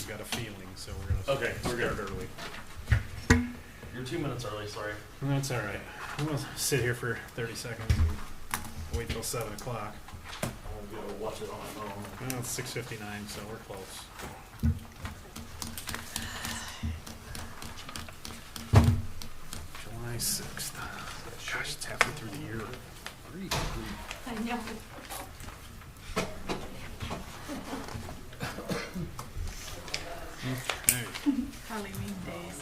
I've got a feeling, so we're gonna Okay, we're good. start early. You're 2 minutes early, sorry. That's all right. We'll sit here for 30 seconds and wait till 7 o'clock. I'm gonna be able to watch it on my phone. Well, it's 6:59, so we're close. July 6th. Gosh, it's halfway through the year. I know. Okay. Halloween days.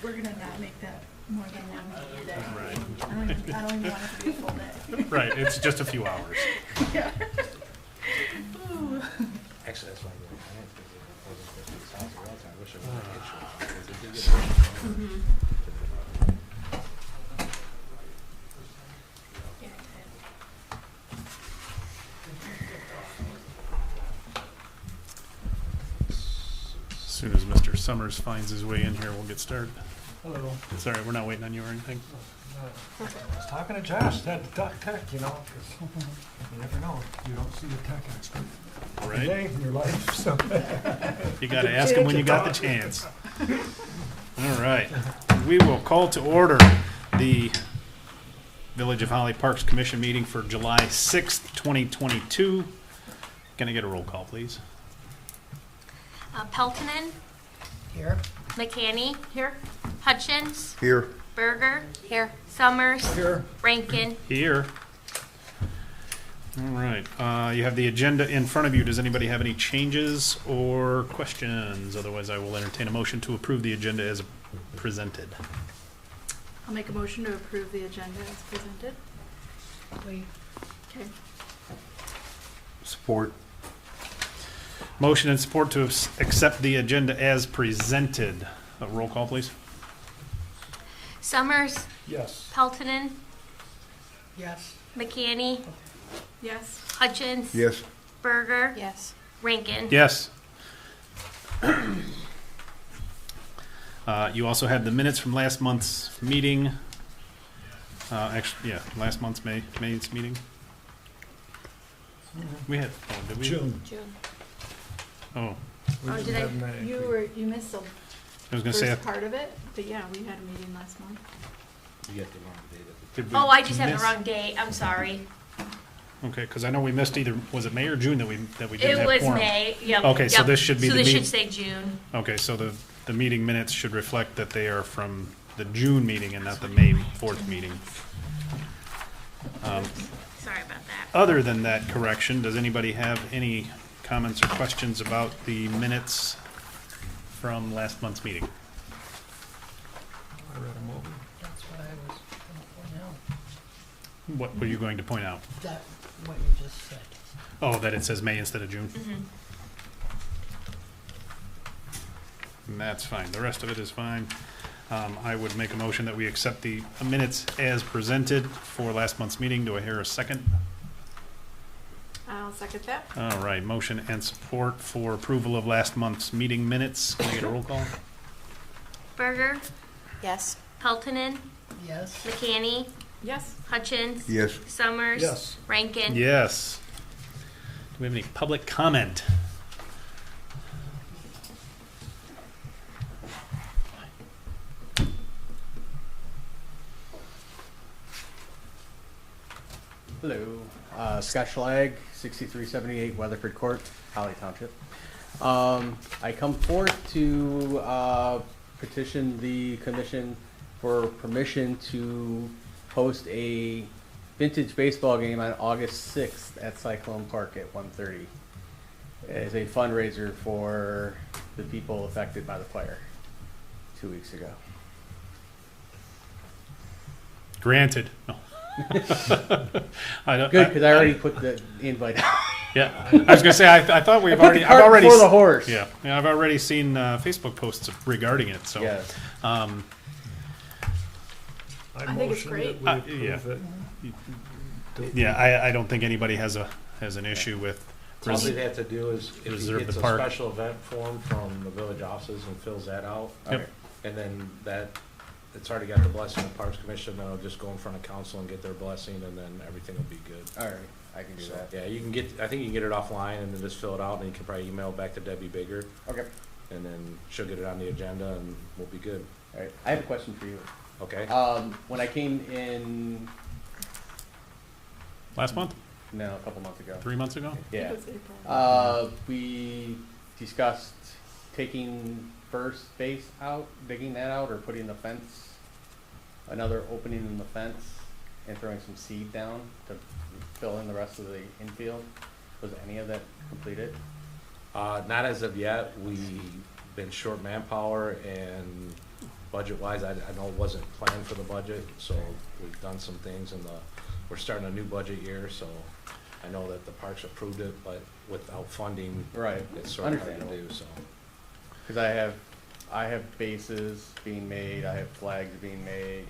We're gonna not make that more than 1 day. Right. I don't even want it to be a full day. Right, it's just a few hours. Yeah. Ooh. Actually, that's why I'm going finance, because it wasn't supposed to be south of Welltown. I wish it was Hitchcock, because it did get. As soon as Mr. Summers finds his way in here, we'll get started. Hello. Sorry, we're not waiting on you or anything. I was talking to Josh, that duck tech, you know, 'cause you never know. You don't see a tech expert every Right? day in your life, so. You gotta ask him when you got the chance. All right. We will call to order the Village of Holly Parks Commission meeting for July 6th, 2022. Can I get a roll call, please? Peltonen, Here. McCanny, Here. Hutchins, Here. Berger, here, Summers, Here. Rankin. Here. All right. You have the agenda in front of you. Does anybody have any changes or questions? Otherwise, I will entertain a motion to approve the agenda as presented. I'll make a motion to approve the agenda as presented. Wait. Okay. Support. Motion and support to accept the agenda as presented. Roll call, please. Summers, Yes. Peltonen, Yes. McCanny, Yes. Hutchins, Yes. Berger, Yes. Rankin. Yes. You also had the minutes from last month's meeting. Actually, yeah, last month's May's meeting. We had, oh, did we? June. June. Oh, We Oh, didn't did I- have May. You missed the I was gonna say, first part of it, but yeah, we had a meeting last month. You got the wrong date. did we Oh, I just have miss- the wrong date. I'm sorry. Okay, because I know we missed either, was it May or June that we didn't It have was quorum? May. Yep. Okay, so yep. this should be So the this meet- should say June. Okay, so the meeting minutes should reflect that they are from the June meeting and not the May 4th meeting. Sorry about that. Other than that correction, does anybody have any comments or questions about the minutes from last month's meeting? I read them over. That's what I was going to point out. What were you going to point out? That, what you just said. Oh, that it says May instead of June? Mhm. And that's fine. The rest of it is fine. I would make a motion that we accept the minutes as presented for last month's meeting. Do I hear a second? I'll second that. All right, motion and support for approval of last month's meeting minutes. Can I get a roll call? Berger, Yes. Peltonen, Yes, McCanny, Yes. Hutchins, Yes. Summers, Yes. Rankin. Yes. Do we have any public comment? Hello, Scott Schlag, 6378 Weatherford Court, Holly Township. I come forth to petition the commission for permission to host a vintage baseball game on August 6th at Cyclone Park at 1:30 as a fundraiser for the people affected by the fire 2 weeks ago. Granted. No. I don't, Good, because I already put the invite out. Yeah, I was gonna say I thought we've I put already. the I've cart already. before the horse. Yeah, I've already seen Facebook posts regarding it. So, Yes. um, I think it's motion great. that we Yeah. approve it. yeah, I don't think anybody has an issue with. All they have to do is, if he Reserve gets the a park. special event form from the village offices and fills that out, Yep. and then that, it's already got the blessing of the Parks Commission, then it'll just go in front of council and get their blessing, and then everything will be good. All right. I can do So, that. yeah, you can get, I think you can get it offline and then just fill it out, and you can probably email it back to Debbie Bigger, Okay. and then she'll get it on the agenda, and we'll be good. All right. I have a question for you. Okay? When I came in, Last month, no, a couple months ago. 3 months ago? Yeah. It was April. We discussed taking first base out, digging that out, or putting the fence, another opening in the fence, and throwing some seed down to fill in the rest of the infield. Was any of that completed? Not as of yet. We've been short manpower, and budget-wise, I know it wasn't planned for the budget, so we've done some things, and we're starting a new budget year, so I know that the parks approved it, but without funding, Right. it's sort of hard to Understandable. do, so. Because I have bases being made, I have flags being made.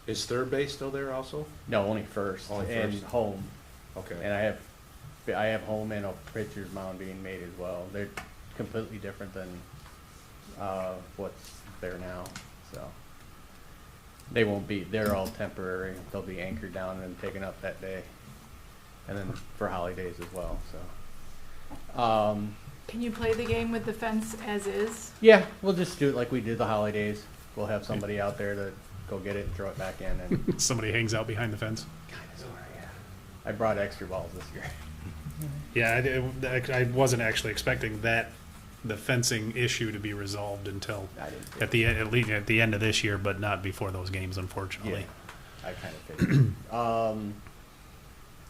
Is third base still there also? No, only first. Only and first. home. Okay. And I have home and a pitcher's mound being made as well. They're completely different than what's there now. So they won't be. They're all temporary. They'll be anchored down and taken up that day, and then for holidays as well. So Can you play the game with the fence as is? yeah, we'll just do it like we did the holidays. We'll have somebody out there to go get it and throw it back in. And Somebody hangs out behind the fence? I brought extra balls this year. Yeah, I wasn't actually expecting the fencing issue to be resolved until I didn't. at least at the end of this year, but not before those games, unfortunately. I kind of figured.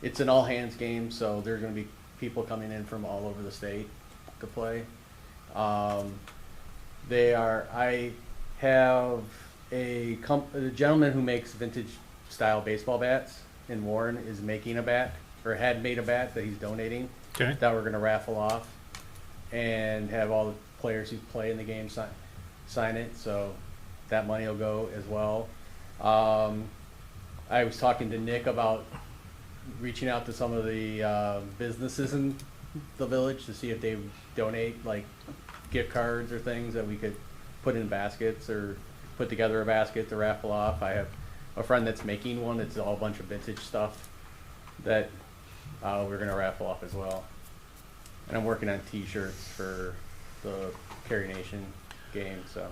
It's an all-hands game, so there's going to be people coming in from all over the state to play. I have a gentleman who makes vintage-style baseball bats in Warren is making a bat, or had made a bat that he's donating, Okay. that we're going to raffle off and have all the players who play in the game sign it, so that money will go as well. I was talking to Nick about reaching out to some of the businesses in the village to see if they would donate like gift cards or things that we could put in baskets or put together a basket to raffle off. I have a friend that's making one. It's all a bunch of vintage stuff that we're going to raffle off as well. And I'm working on T-shirts for the Carrie Nation game, so.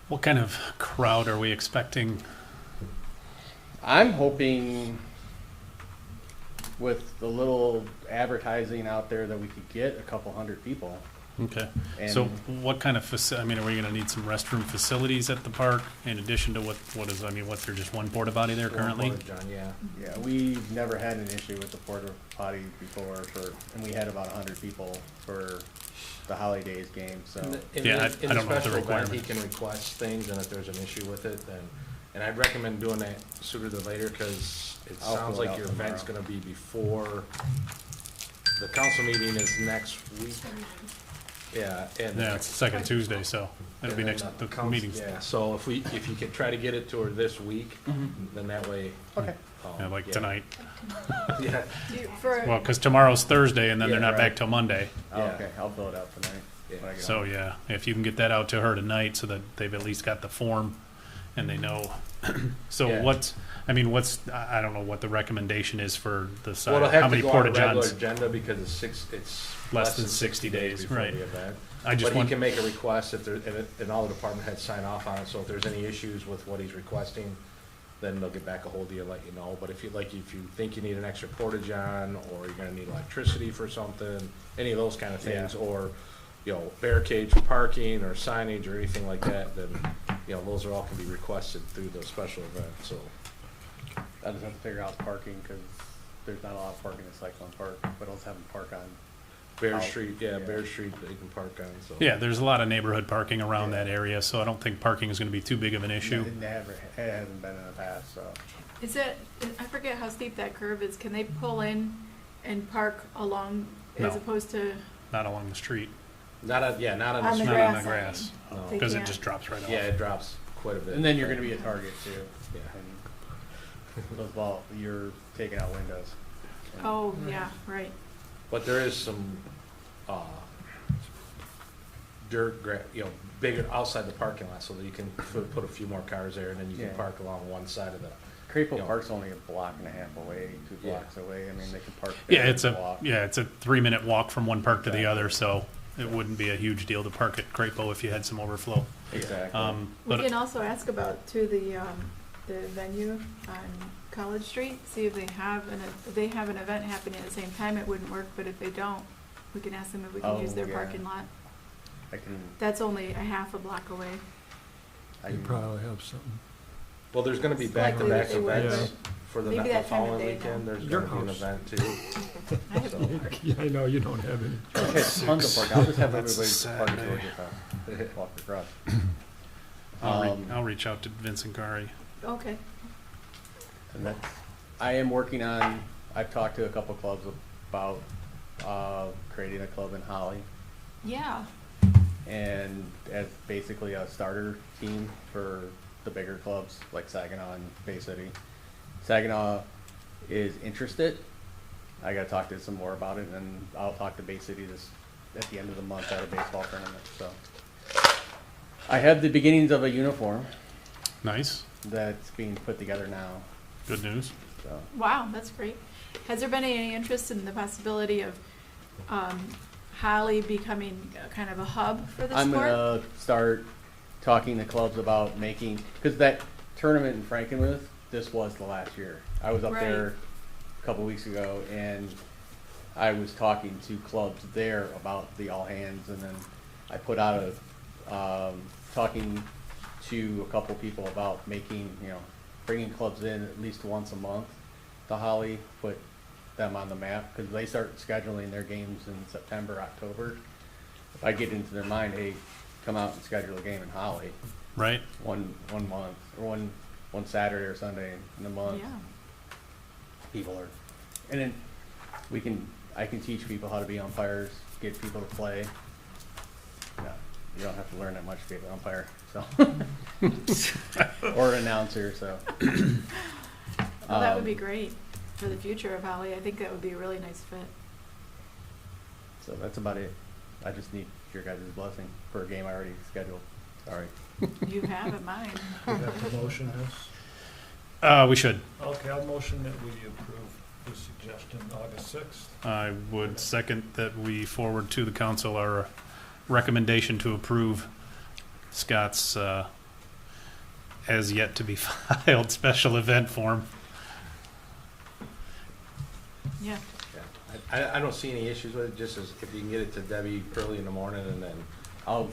What kind of crowd are we expecting? I'm hoping with the little advertising out there that we could get a couple hundred people. Okay. And So what kind of are we going to need some restroom facilities at the park in addition to what's there just one porta potty there currently? John, yeah. yeah, we've never had an issue with the porta potty before, and we had about 100 people for the holidays game. So In Yeah, the I don't know what the special event, he requirement- can request things, and if there's an issue with it, then, and I'd recommend doing that sooner than later, because it I'll sounds fill it like out your event's tomorrow. gonna be before, the council meeting is next week. Yeah, and. Yeah, it's the second Tuesday, so it'll be and next, then the council- meeting's, Yeah, so if you can try to get it to her this week, then that way. okay, yeah, like yeah. tonight. Yeah, Well, because tomorrow's Thursday and then they're Yeah, not back right. till Monday. Oh, Yeah. okay, I'll fill it out tonight. Yeah. when I get So home. yeah, if you can get that out to her tonight so that they've at least got the form and they know. So Yeah. what's, I don't know what the recommendation is for the well, size, it'll how have to many go on a porta regular johns? agenda because it's Less than 60 days, before right. the event. I just But he want, can make a request if there, and all the department heads sign off on it, so if there's any issues with what he's requesting, then they'll get back a hold of you and let you know. But if you think you need an extra porta john, or you're gonna need electricity for something, any of those kind of things, or, barricades for parking, or signage, or anything like that, then, those are all can be requested through the special event, so. I just have to figure out parking because there's not a lot of parking at Cyclone Park, but I'll have them park on. Bear Oh, Street, yeah. Bear Street, they can park on, so. yeah, there's a lot of neighborhood parking around that area, so I don't think parking is gonna be too big of an issue. It hasn't been in the past, so. Is it, I forget how steep that curve is. Can they pull in and park along as No. opposed to, Not along the street, Not on the On the not street. on the grass. grass, No. They because it can't. just drops right off. Yeah, it drops quite a bit. And then you're gonna be a target too. Yeah. And those you're taking out windows. And- oh, yeah, right. But there is some, bigger outside the parking lot, so that you can put a few more cars there, and then you can Yeah. park along one side of the Crapo you know. Park's only a block and a half away, 2 Yeah. blocks away. I mean, they can park. Yeah, there it's and a, walk. yeah, it's a 3-minute walk from one park to the other, so it wouldn't be a huge deal to park at Crapo if you had some overflow. Exactly. We But can also ask about too the venue on College Street, see if they have if they have an event happening at the same time, it wouldn't work, but if they don't, we can ask them if we can Oh, use their yeah. parking lot. I can, That's only a half a block away. I You can, probably have something. Well, there's gonna be It's likely back-to-back that they would, events for the maybe the that time of following day, weekend. though. There's Your gonna be an house. event too. I have no parking. Yeah, I know, you don't have any. okay, tons of parking. I'll just have That's everybody park Saturday. towards your house. Walk across. I'll reach out to Vincent Gary. Okay. And that's, I am working on, I've talked to a couple clubs about, creating a club in Holly. Yeah. And as basically a starter team for the bigger clubs like Saginaw and Bay City. Saginaw is interested. I gotta talk to some more about it, and I'll talk to Bay City at the end of the month at a baseball tournament, so. I have the beginnings of a uniform Nice, that's being put together now, good news. so. Wow, that's great. Has there been any interest in the possibility of Holly becoming kind of a hub for the I'm sport? gonna start talking to clubs about making, because that tournament in Frankenmuth, this was the last year. I was up Right. there a couple weeks ago, and I was talking to clubs there about the all hands, and then I put out talking to a couple people about making, bringing clubs in at least once a month to Holly, put them on the map, because they start scheduling their games in September, October. If I get into their mind, hey, come out and schedule a game in Holly, Right? one month, or one Saturday or Sunday in the month. Yeah. People are, and then I can teach people how to be umpires, get people to play. You don't have to learn that much to be an umpire, so. Or an announcer, so. Well, that would be great for the future of Holly. I think that would be a really nice fit. So that's about it. I just need your guys' blessing for a game I already scheduled. Sorry. You have it, mine. You have to motion this? We should. Okay, I'll motion that we approve the suggestion August 6th. I would second that we forward to the council our recommendation to approve Scott's as yet to be filed special event form. Yeah. Yeah. I don't see any issues with it, just as if you can get it to Debbie early in the morning and then, I'll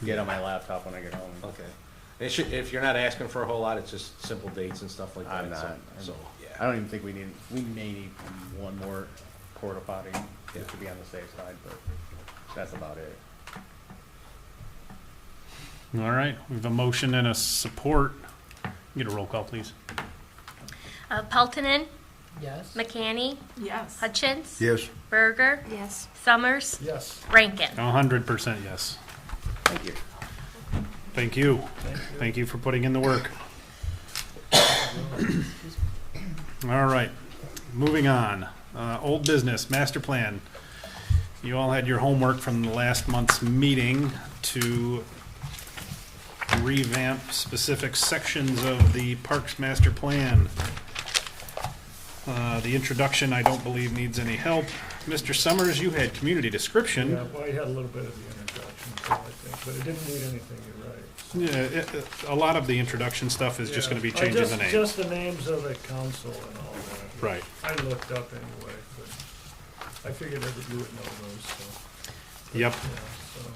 get on my laptop when I get home. okay. It should, if you're not asking for a whole lot, it's just simple dates and stuff like that. I'm not. So, I don't even think we may need one more porta potty just to be on the safe side, but that's about it. All right, we have a motion and a support. Get a roll call, please. Peltonen, Yes. McCanny, Yes. Hutchins, Yes. Berger, Yes. Summers, Yes. Rankin. 100% yes. Thank you. Thank you. Thank you for putting in the work. All right, moving on. Old business, master plan. You all had your homework from the last month's meeting to revamp specific sections of the Parks Master Plan. The introduction, I don't believe, needs any help. Mr. Summers, you had community description. Yeah, well, I had a little bit of the introduction, too, I think, but it didn't need anything, you're right. Yeah, a lot of the introduction stuff is just Yeah. going to be changing the name. Just the names of the council and all that. Right. I looked up anyway, but I figured that you would know those, so. Yep. Yeah, so.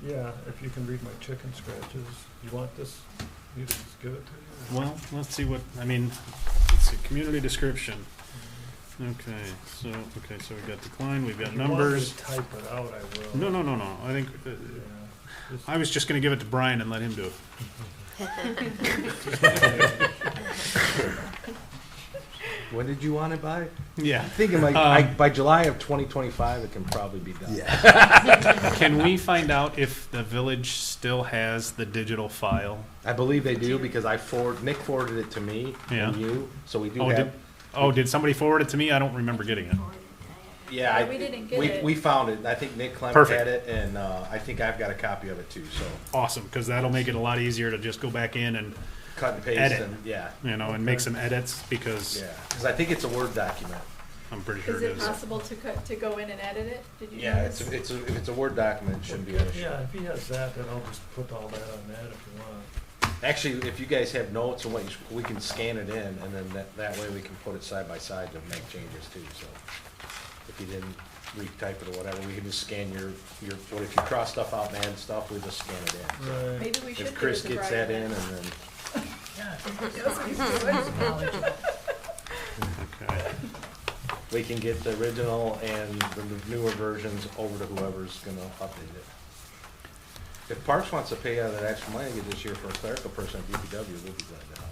Yeah, if you can read my chicken scratches, you want this, you just give it to you? Well, let's see what, I mean, let's see, community description. Okay, so we've got decline, we've got If you want me to numbers. type it out, I will. No, I think, Yeah, just- I was just gonna give it to Brian and let him do it. when did you want it by? Yeah. Thinking by July of 2025, it can probably be done. Can we find out if the village still has the digital file? I believe they do because Nick forwarded it to me Yeah. and you, so we do Oh, have. did somebody forward it to me? I don't remember getting it. Yeah, Yeah, we didn't get it. We found it. I think Nick Clement Perfect. had it, and I think I've got a copy of it too. So Awesome, because that'll make it a lot easier to just go back in and cut and paste edit. and, yeah, you know, and make some edits, because yeah. Because I think it's a Word document. I'm pretty sure Is it it is. possible to go in and edit it? Did you Yeah, notice? if it's a Word document, it shouldn't be an issue. Yeah, if he has that, then I'll just put all that on that if you want. Actually, if you guys have notes and we can scan it in, and then that way we can put it side by side to make changes too, so. If you didn't retype it or whatever, we can just scan your, what if you cross stuff out and add stuff, we just scan it in. So Right. Maybe we should if give Chris it to gets Brian that in, then. and then, Yeah. He knows what he's doing. Knowledgeable. Okay. we can get the original and the newer versions over to whoever's gonna update it. If Parks wants to pay out of that extra money they get this year for a clerical person at DPW, we'll be glad to help.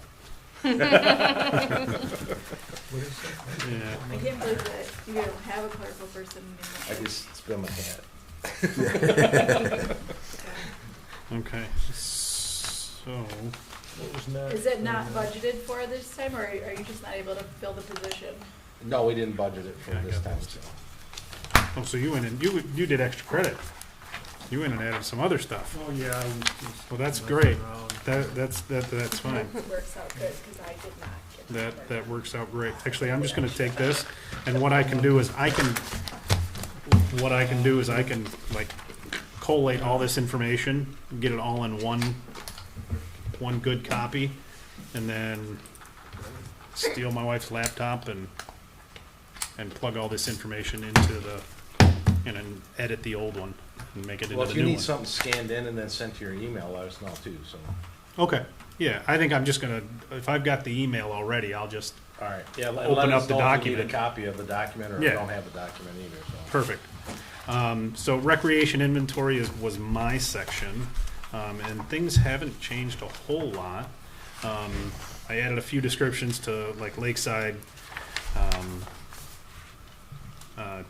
What is that? Yeah. I can't believe that you don't have a clerical person I anymore. just spin my hat. Okay. So, What was next? Is it not budgeted for this time, or are you just not able to fill the position? No, we didn't budget it for Yeah, I this got time, those so. oh, so you went and you did extra credit. You went and added some other stuff. Oh, yeah. I was just Well, that's messing great. around. That's fine. It works out good, because I did not get That works out great. Actually, I'm just gonna take this, and what I can do is I can like collate all this information, get it all in one good copy, and then steal my wife's laptop and plug all this information into and then edit the old one and make it into Well, the if you new need one. something scanned in and then sent to your email, let us know too, so. Okay, yeah, I think I'm just gonna, if I've got the email already, I'll just, All right, yeah, Open let up us the know if you need document. a copy of the document, or if Yeah. you don't have the document either, so. perfect. So recreation inventory was my section, and things haven't changed a whole lot. I added a few descriptions to like Lakeside,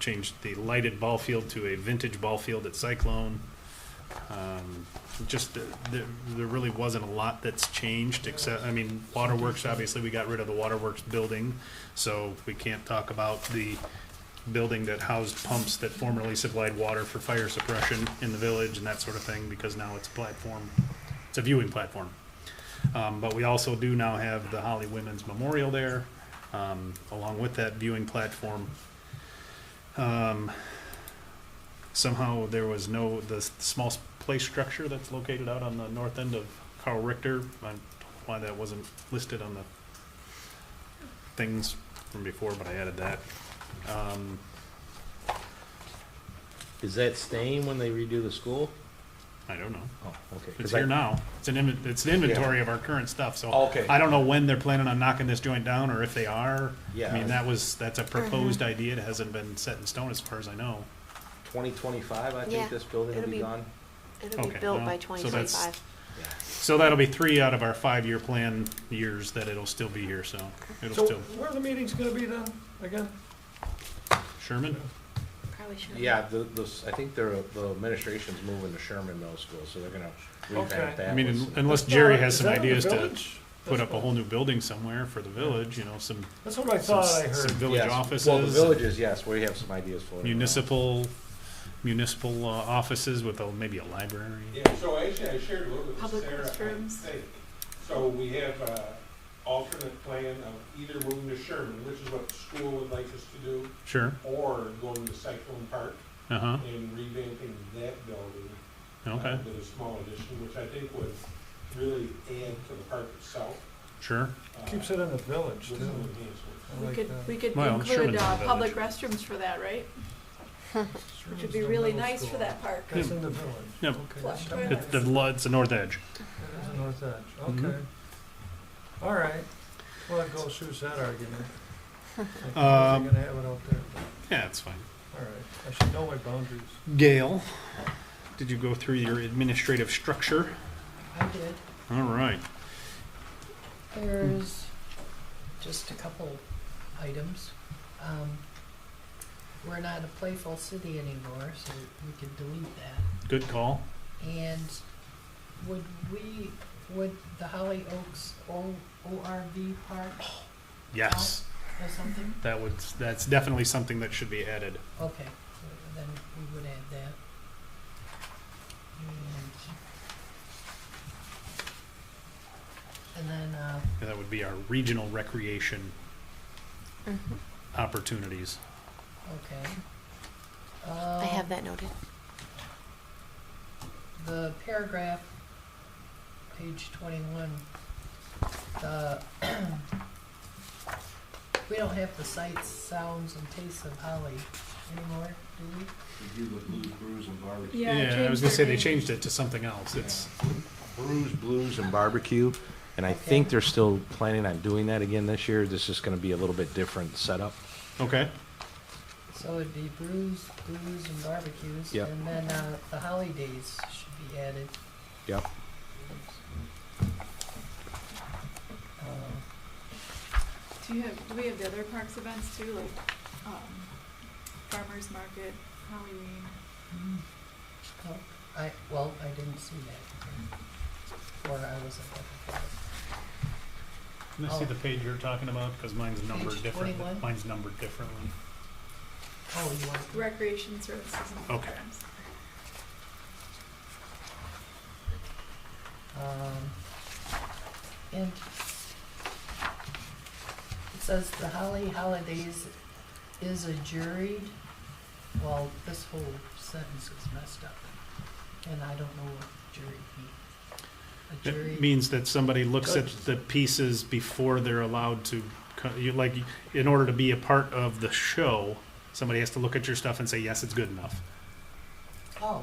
changed the lighted ball field to a vintage ball field at Cyclone. Just, there really wasn't a lot that's changed, except, I mean, Waterworks, obviously, we got rid of the Waterworks building, so we can't talk about the building that housed pumps that formerly supplied water for fire suppression in the village and that sort of thing, because now it's a platform, it's a viewing platform. But we also do now have the Holly Women's Memorial there, along with that viewing platform. Somehow there was the small play structure that's located out on the north end of Carl Richter, I don't know why that wasn't listed on the things from before, but I added that. Is that staying when they redo the school? I don't know. Oh, okay. It's here now. It's an inventory of our current stuff, so Okay. I don't know when they're planning on knocking this joint down, or if they are. Yeah. I mean, that's a proposed idea. It hasn't been set in stone as far as I know. 2025, I Yeah, think this building will it'll be be- gone. It'll be Okay, built well, by so that's- 2025. So that'll be 3 out of our 5-year plan years that it'll still be here, so it'll So still, where are the meetings gonna be then, again? Sherman? Probably should. Yeah, I think the administration's moving to Sherman Middle School, so they're gonna revamp Okay. that. I mean, with- unless Jerry has Is some that in the ideas to village? put That's up a what- whole new building somewhere for the village, you know, some That's what I thought I some heard. village Yes. offices. Well, the villages, yes, we have some ideas for it. Municipal offices with maybe a library. Yeah, so actually I shared a little bit with Public Sarah, I restrooms. think. So we have a alternate plan of either moving to Sherman, which is what the school would like us to do, Sure, or going to Cyclone Park uh-huh, and revamping that building. okay, With a small addition, which I think would really add to the park itself. sure. Keeps it in the village With too. some enhancements. I We like could, that. we could Well, include, Sherman's in the public village. restrooms for that, right? Which Sherman's would be the really middle nice for school. that park. That's in the village. Yep. Okay, Flush that's- toilets. It's the north edge. That is the north edge, Mhm. okay. All right, well, that goes through that argument. You're Um, gonna have it out there, but, Yeah, it's fine. all right, I should know my boundaries. Gail, did you go through your administrative structure? I did. All right. There's just a couple items. We're not a playful city anymore, so we could delete that. Good call. And would the Holly Oaks ORV park Yes, or something? that's definitely something that should be added. Okay, so then we would add that. And then be our regional recreation opportunities. Okay. I have that noted. The paragraph, page 21, we don't have the sights, sounds, and tastes of Holly anymore, do we? We do the blues, brews, and barbecue. Yeah, it I was changed gonna say their they name. changed it to something else. It's, Brews, blues, and barbecue, and I Okay. think they're still planning on doing that again this year. This is gonna be a little bit different setup. okay, So it'd be brews, blues, and barbecues. Yep. And then the holidays should be added. Yep. Do we have the other parks events too, like, farmer's market, Halloween? Oh, I didn't see that. Or I wasn't looking for it. can I see the page you're talking about? Because mine's numbered Page differently. 21? Mine's numbered differently. Oh, you want, Recreation services and Okay. programs. and it says the holidays is a juried, well, this whole sentence is messed up. And I don't know what juried means. A It juried, means that somebody looks at Judges. the pieces before they're allowed to, like, in order to be a part of the show, somebody has to look at your stuff and say, yes, it's good enough. oh,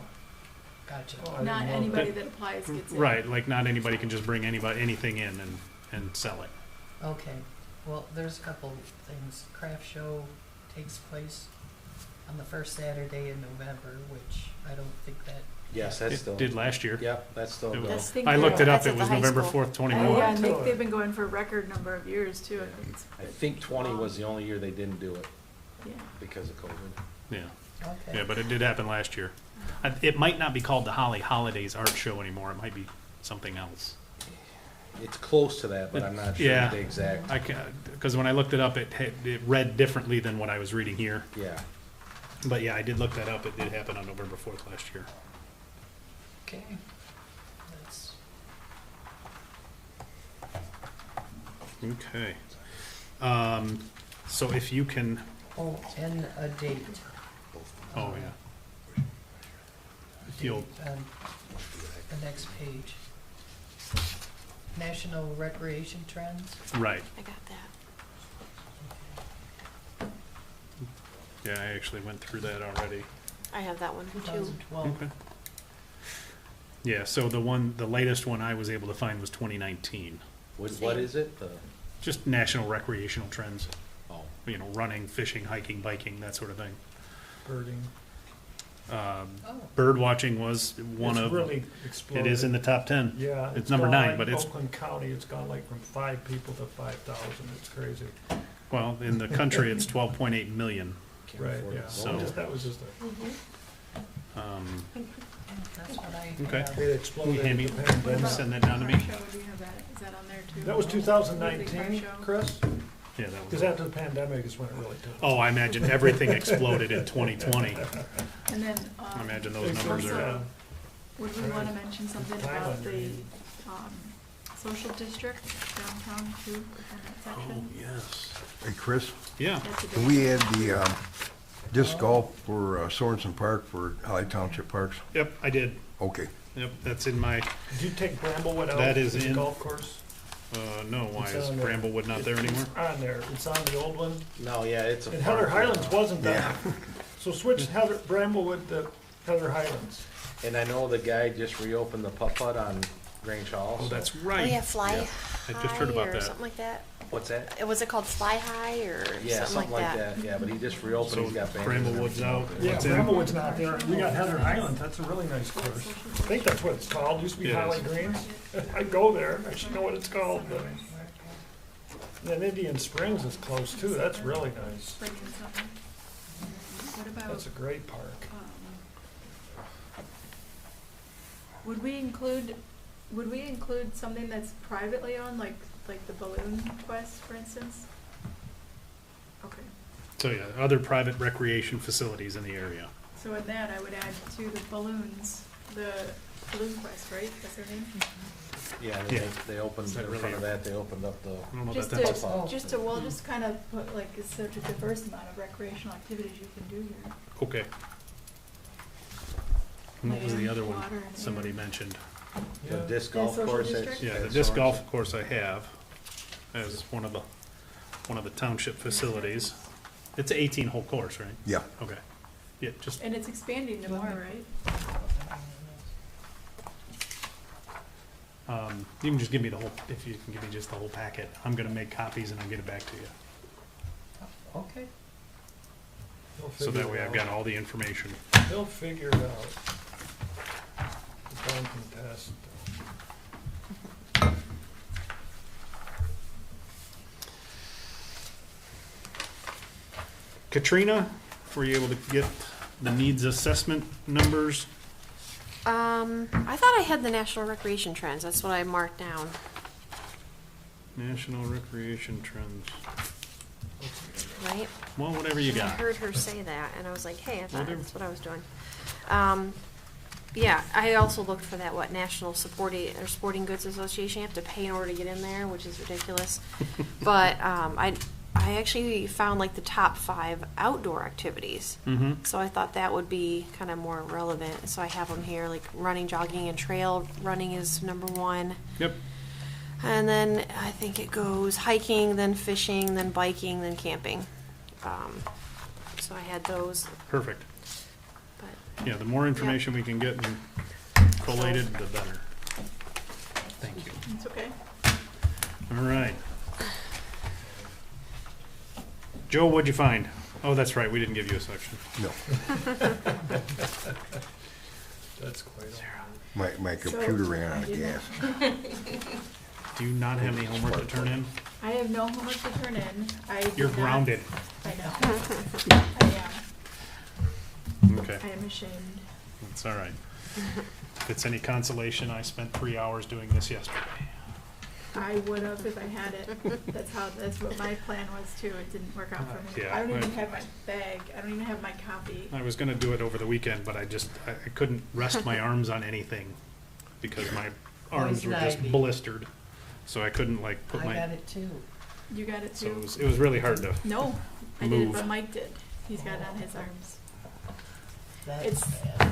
gotcha. Oh, I Not didn't know anybody that- that applies gets in. Right, like not anybody can just bring anything in and sell it. Okay, well, there's a couple things. Craft show takes place on the first Saturday in November, which I don't think that, Yes, that's still. It did last year. Yep, that's still. It was- go. That's the- I looked it up, that's it at the was high November school. 4th, Yeah, 21. and to it. they've been going for a record number of years too. It's, I think 20 was the only year they didn't do it yeah. because of COVID. Yeah, okay. yeah, but it did happen last year. It might not be called the Holly Holidays Art Show anymore, it might be something else. It's close to that, but I'm not sure Yeah. the exact. Because when I looked it up, it read differently than what I was reading here. Yeah. But yeah, I did look that up, it did happen on November 4th last year. Okay. That's, Okay. So if you can, oh, and a date. oh yeah. If you'll, On the next page. National Recreation Trends. right, I got that. yeah, I actually went through that already. I have that one too. 2012. Okay. Yeah, so the latest one I was able to find was 2019. What Same. is it? The, Just national recreational trends, oh, running, fishing, hiking, biking, that sort of thing. Birding. Oh, Bird watching was one It's of, really it exploded. is in the top 10. Yeah. it's number gone 9, like but it's- Oakland County, it's gone like from 5 people to 5,000. It's crazy. Well, in the country, it's 12.8 million. can't Right, afford yeah. it. So- That was just that's what I Okay. have. it Can exploded. you hand me, with the pandemic. send that down to me? Car show, do you have that? Is that on there too? That was Weekly 2019, car show? Chris? Yeah, that was. Because after the pandemic is when it really took. Oh, I imagine everything exploded in 2020. And then, I imagine those It's numbers also- are, would we wanna mention something Time about under the, you. social district downtown too, in that oh, section? yes. Hey, Chris, Yeah, That's a can big- we add the disc golf for Sorensen Park for Holly Township Parks? yep, I did. Okay. Yep, that's in my, Did you take Bramblewood out? That is as a in- golf course? no, why It's is on there. Bramblewood not there anymore? It's on there. It's on the old one. No, yeah, it's a. And Heather park. Highlands wasn't that. So switch Bramblewood to Heather Highlands. And I know the guy just reopened the putt-putt on Grange Hall. Oh, so- that's Oh right. yeah, Fly I High just heard about or that. something like that. What's that? Was it called Fly High or Yeah, something like that? Yeah, but he just reopened, So he's got banners and Bramblewood's out. everything. Yeah, What's in? Bramblewood's not there. We got Heather Highlands. That's a really nice course. I think that's what it's called. Used to be It Highland is. Greens. I go there. I should know what it's called. But then Indian Springs is close too. That's really nice. Spring and summer. What about, That's a great park. would we include something that's privately owned, like the Balloon Quest, for instance? Okay, So yeah, other private recreation facilities in the area. so in that, I would add to the balloons, the Balloon Quest, right? That's their name? Yeah, Yeah. they opened, Is that in really front of that, they opened up the, I don't know Just about that. to, just to, we'll just kind of put like, it's such a diverse amount of recreational activities you can do here. Okay. And what was the Land, other one water, and somebody air. mentioned? the Yeah. disc golf social course. district? Yeah, the disc golf course I have as one of the township facilities. It's an 18-hole course, right? Yeah. Okay. Yeah, just, And it's expanding to more, right? you can just give me the whole, if you can give me just the whole packet. I'm gonna make copies and I'll get it back to you. Okay. They'll So figure that it way I've out. got all the information. They'll figure it out. The Dawn can test. Katrina, were you able to get the needs assessment numbers? I thought I had the National Recreation Trends. That's what I marked down. National Recreation Trends. Right? Well, whatever you And I got. heard her say that, and I was like, hey, I thought Whatever. that's what I was doing. Yeah, I also looked for that, National Sporting Goods Association. You have to pay in order to get in there, which is ridiculous. But I actually found like the top 5 outdoor activities. Mm-hmm. So I thought that would be kind of more relevant. So I have them here, like running, jogging, and trail running is number 1. Yep. And then I think it goes hiking, then fishing, then biking, then camping. So I had those, Perfect. but Yeah, the more information we can get and collated, the better. Thank you. It's okay. All right. Joe, what'd you find? Oh, that's right, we didn't give you a section. No, That's quite all right. my So, computer ran I out of did gas. Do you not have any homework to turn in? I have no homework to turn in. I did You're not- grounded. I know. I am. Okay, I am ashamed. that's all right. If it's any consolation, I spent 3 hours doing this yesterday. I would have if I had it. That's what my plan was too. It didn't work out for me. Yeah, I don't even right. have my bag. I don't even have my copy. I was gonna do it over the weekend, but I couldn't rest my arms on anything because my arms were just Poison ivy. blistered. So I couldn't like put I got my, it too. You got it so too? it was really hard to, No, I did it, Move. but Mike did. He's got it on his arms. That's It's- bad.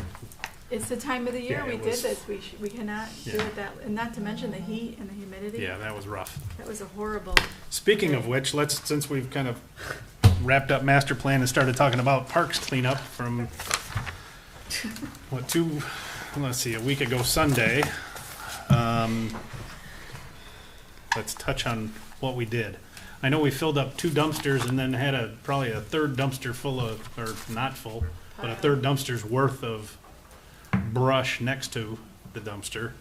It's the time of the year Yeah, we it did was- this. We cannot do Yeah. it that, and not to mention the heat and the humidity. yeah, that was rough. That was a horrible. Speaking of which, since we've kind of wrapped up master plan and started talking about parks cleanup from, a week ago Sunday, let's touch on what we did. I know we filled up 2 dumpsters and then had probably a third dumpster full of, or not full, but a third dumpster's worth of brush next to the dumpster.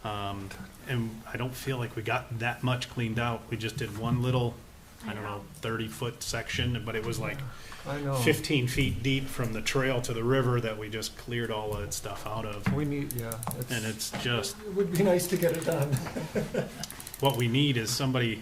And I don't feel like we got that much cleaned out. We just did one little, I don't know, 30-foot section, but it was like I know. 15 feet deep from the trail to the river that we just cleared all of that stuff out of. We need, yeah. And it's just, It would be nice to get it done. what we need is somebody,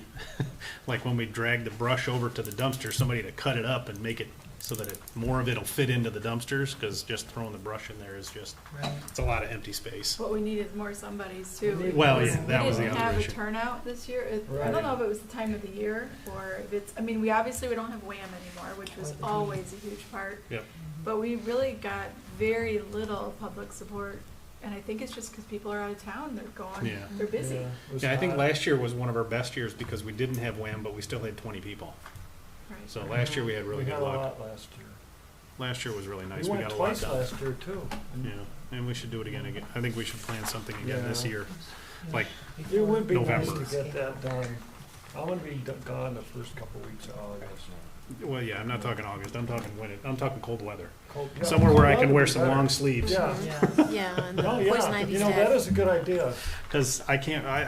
like when we drag the brush over to the dumpster, somebody to cut it up and make it so that more of it'll fit into the dumpsters, because just throwing the brush in there is just, Right. it's a lot of empty space. What we need is more somebodies too. Well, because yeah, that was the We didn't other have issue. a turnout this year. I Right. don't know if it was the time of the year or if it's, I mean, we obviously don't have WHAM anymore, which was always a huge part. Yep. But we really got very little public support. And I think it's just because people are out of town, they're gone, Yeah. they're busy. Yeah, it was Yeah, I think hot. last year was one of our best years because we didn't have WHAM, but we still had 20 people. Right. So last year we had really We good had a luck. lot last year. Last year was really nice. We We went got a lot twice done. last year too. Yeah, and we should do it again. I think we should plan something again this Yeah. year. Like, It would be nice November. to get that done. I'm gonna be gone the first couple weeks of August. well, yeah, I'm not talking August. I'm talking I'm talking cold weather. Cold- yeah, Somewhere where I cold can weather wear would be some better. long sleeves. Yeah. Yeah. yeah, and the Oh, poison yeah, ivy you know, that staff. is a good idea. Because I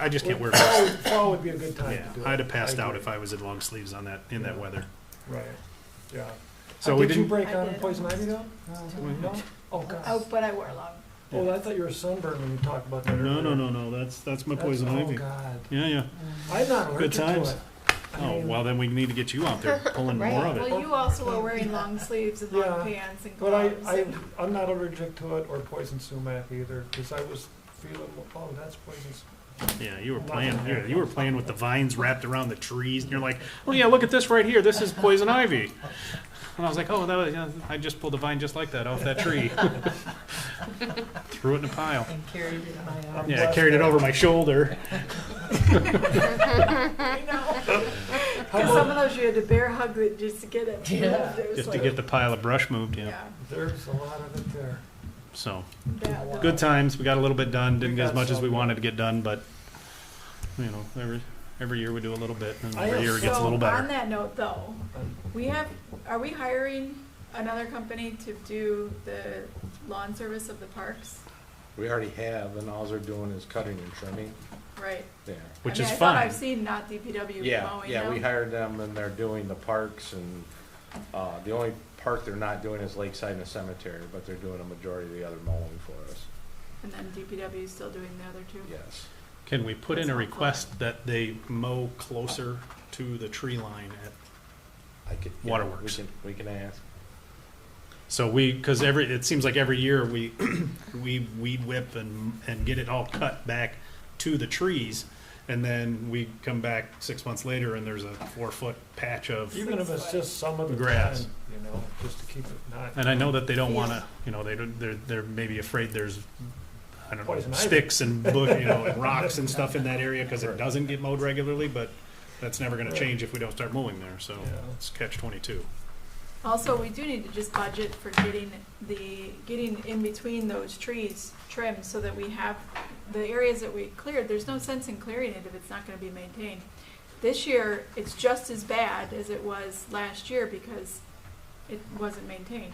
just can't wear Fall this. fall would be a good time Yeah, to do it. I'd have passed I out agree. if I was in long sleeves on that, in that Yeah. weather. Right, yeah. So we Did you didn't, break I out in did. poison ivy though? No? Oh, Oh, God. but I wore long. Oh, I thought you were sunburned when you talked about that no, earlier. that's my That's- poison Oh, ivy. God. Yeah, yeah. I'm not Good allergic to times. it. I Oh, mean, well, then we need to get you out there pulling Right. more of it. Well, you also were wearing long sleeves and long Yeah, pants and But gloves. and- I'm not allergic to it or poison sumac either, because I was feeling, oh, that's poison. Yeah, you were playing. Yeah, you were playing with the vines wrapped around the trees, and you're like, "Oh yeah, look at this right here. This is poison ivy." And I was like, "Oh, that was, yeah, I just pulled a vine just like that off that tree." Threw it in a pile. And carried it in my arm. Yeah, I carried it over my shoulder. I know. 'Cause some of those you had to bear hug it just to get it. Yeah. It was Just to like- get the pile of brush moved, yeah. Yeah. There's a lot of it there. So, That- good times. We got a little bit done. Didn't We get as got much as we some. wanted to get done, but, you know, every year we do a little bit, and I every have year it gets a So, little on better. that note, though, are we hiring another company to do the lawn service of the parks? We already have, and all they're doing is cutting and trimming. Right. Yeah. Which I mean, is I thought fine. I've seen not DPW Yeah, mowing yeah, we them. hired them and they're doing the parks and, the only park they're not doing is Lakeside and the cemetery, but they're doing a majority of the other mowing for us. And then DPW is still doing the other two? Yes. Can we put in a That's helpful. request that they mow closer to the tree line at, I could. Waterworks. We can ask. so because it seems like every year we, we weed whip and get it all cut back to the trees, and then we come back 6 months later and there's a 4-foot patch of, Even if it's just some of the Grass. time, you know, just to keep it not. and I know that they don't wanna, you know, they're maybe afraid there's, I don't know, Poison ivy. sticks and and rocks and stuff in that area because it doesn't get mowed regularly, but that's never gonna Right. change if we don't start mowing there, so Yeah. it's catch-22. Also, we do need to just budget for getting in between those trees trimmed so that we have the areas that we cleared. There's no sense in clearing it if it's not gonna be maintained. This year, it's just as bad as it was last year because it wasn't maintained,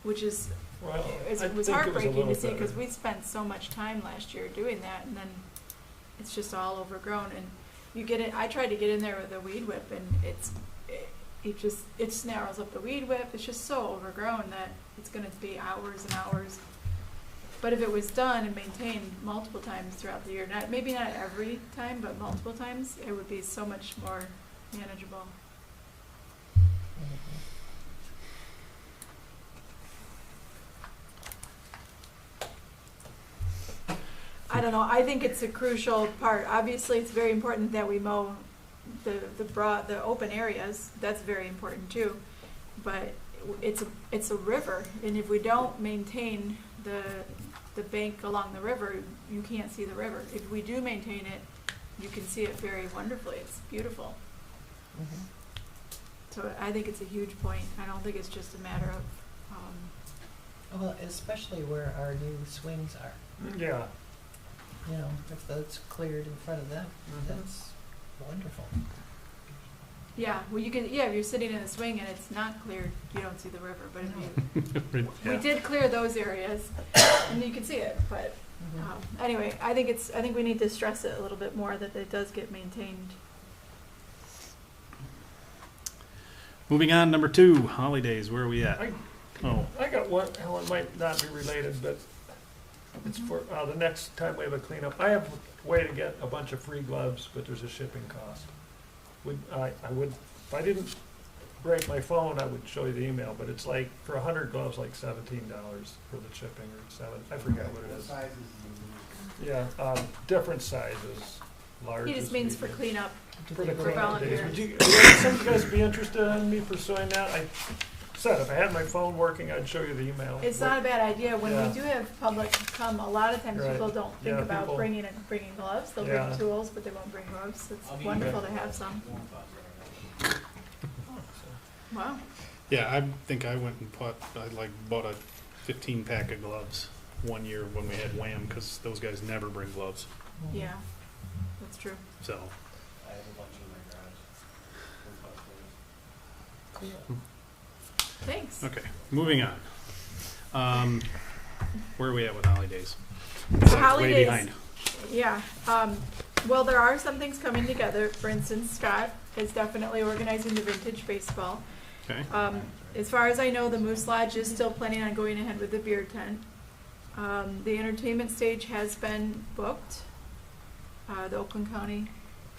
which is, Well, it I was think heartbreaking little to see because better. we spent so much time last year doing that, and then it's just all overgrown. And you get it. I tried to get in there with a weed whip, and it snarls up the weed whip. It's just so overgrown that it's going to be hours and hours. But if it was done and maintained multiple times throughout the year, maybe not every time, but multiple times, it would be so much more manageable. I don't know, I think it's a crucial part. Obviously, it's very important that we mow the open areas. That's very important too. But it's a river, and if we don't maintain the bank along the river, you can't see the river. If we do maintain it, you can see it very wonderfully. It's beautiful. So I think it's a huge point. I don't think it's just a matter of, Well, especially where our new swings are. Yeah. You know, if that's cleared in front of them, that's wonderful. yeah, well, you can, yeah, if you're sitting in a swing and it's not cleared, you don't see the river. But if you, we Yeah. did clear those areas, and you can see it. But anyway, I think we need to stress it a little bit more that it does get maintained. Moving on, number 2, holidays. Where are we at? Oh, I got one, well, it might not be related, but it's for, the next time we have a cleanup. I have a way to get a bunch of free gloves, but there's a shipping cost. I would, if I didn't break my phone, I would show you the email, but it's like, for 100 gloves, like $17 for the shipping, or I forget what it is. Yeah, different sizes, large. He just means for cleanup. For the for cleanup days. volunteers. Would you, some of you guys be interested in me pursuing that? I said, if I had my phone working, I'd show you the email. It's not a bad idea. When Yeah. we do have public come, a lot of times Right. people don't think Yeah, about people- bringing gloves. They'll Yeah. bring tools, but they won't bring gloves. It's wonderful to have some. Wow. yeah, I think I went and bought a 15-pack of gloves one year when we had Wham, because those guys never bring gloves. Yeah, that's true. So, Thanks. okay, moving on. Where are we at with holidays? So Way holidays, behind. yeah. Well, there are some things coming together. For instance, Scott is definitely organizing the vintage baseball. Okay. As far as I know, the Moose Lodge is still planning on going ahead with the beer tent. The entertainment stage has been booked, the Oakland County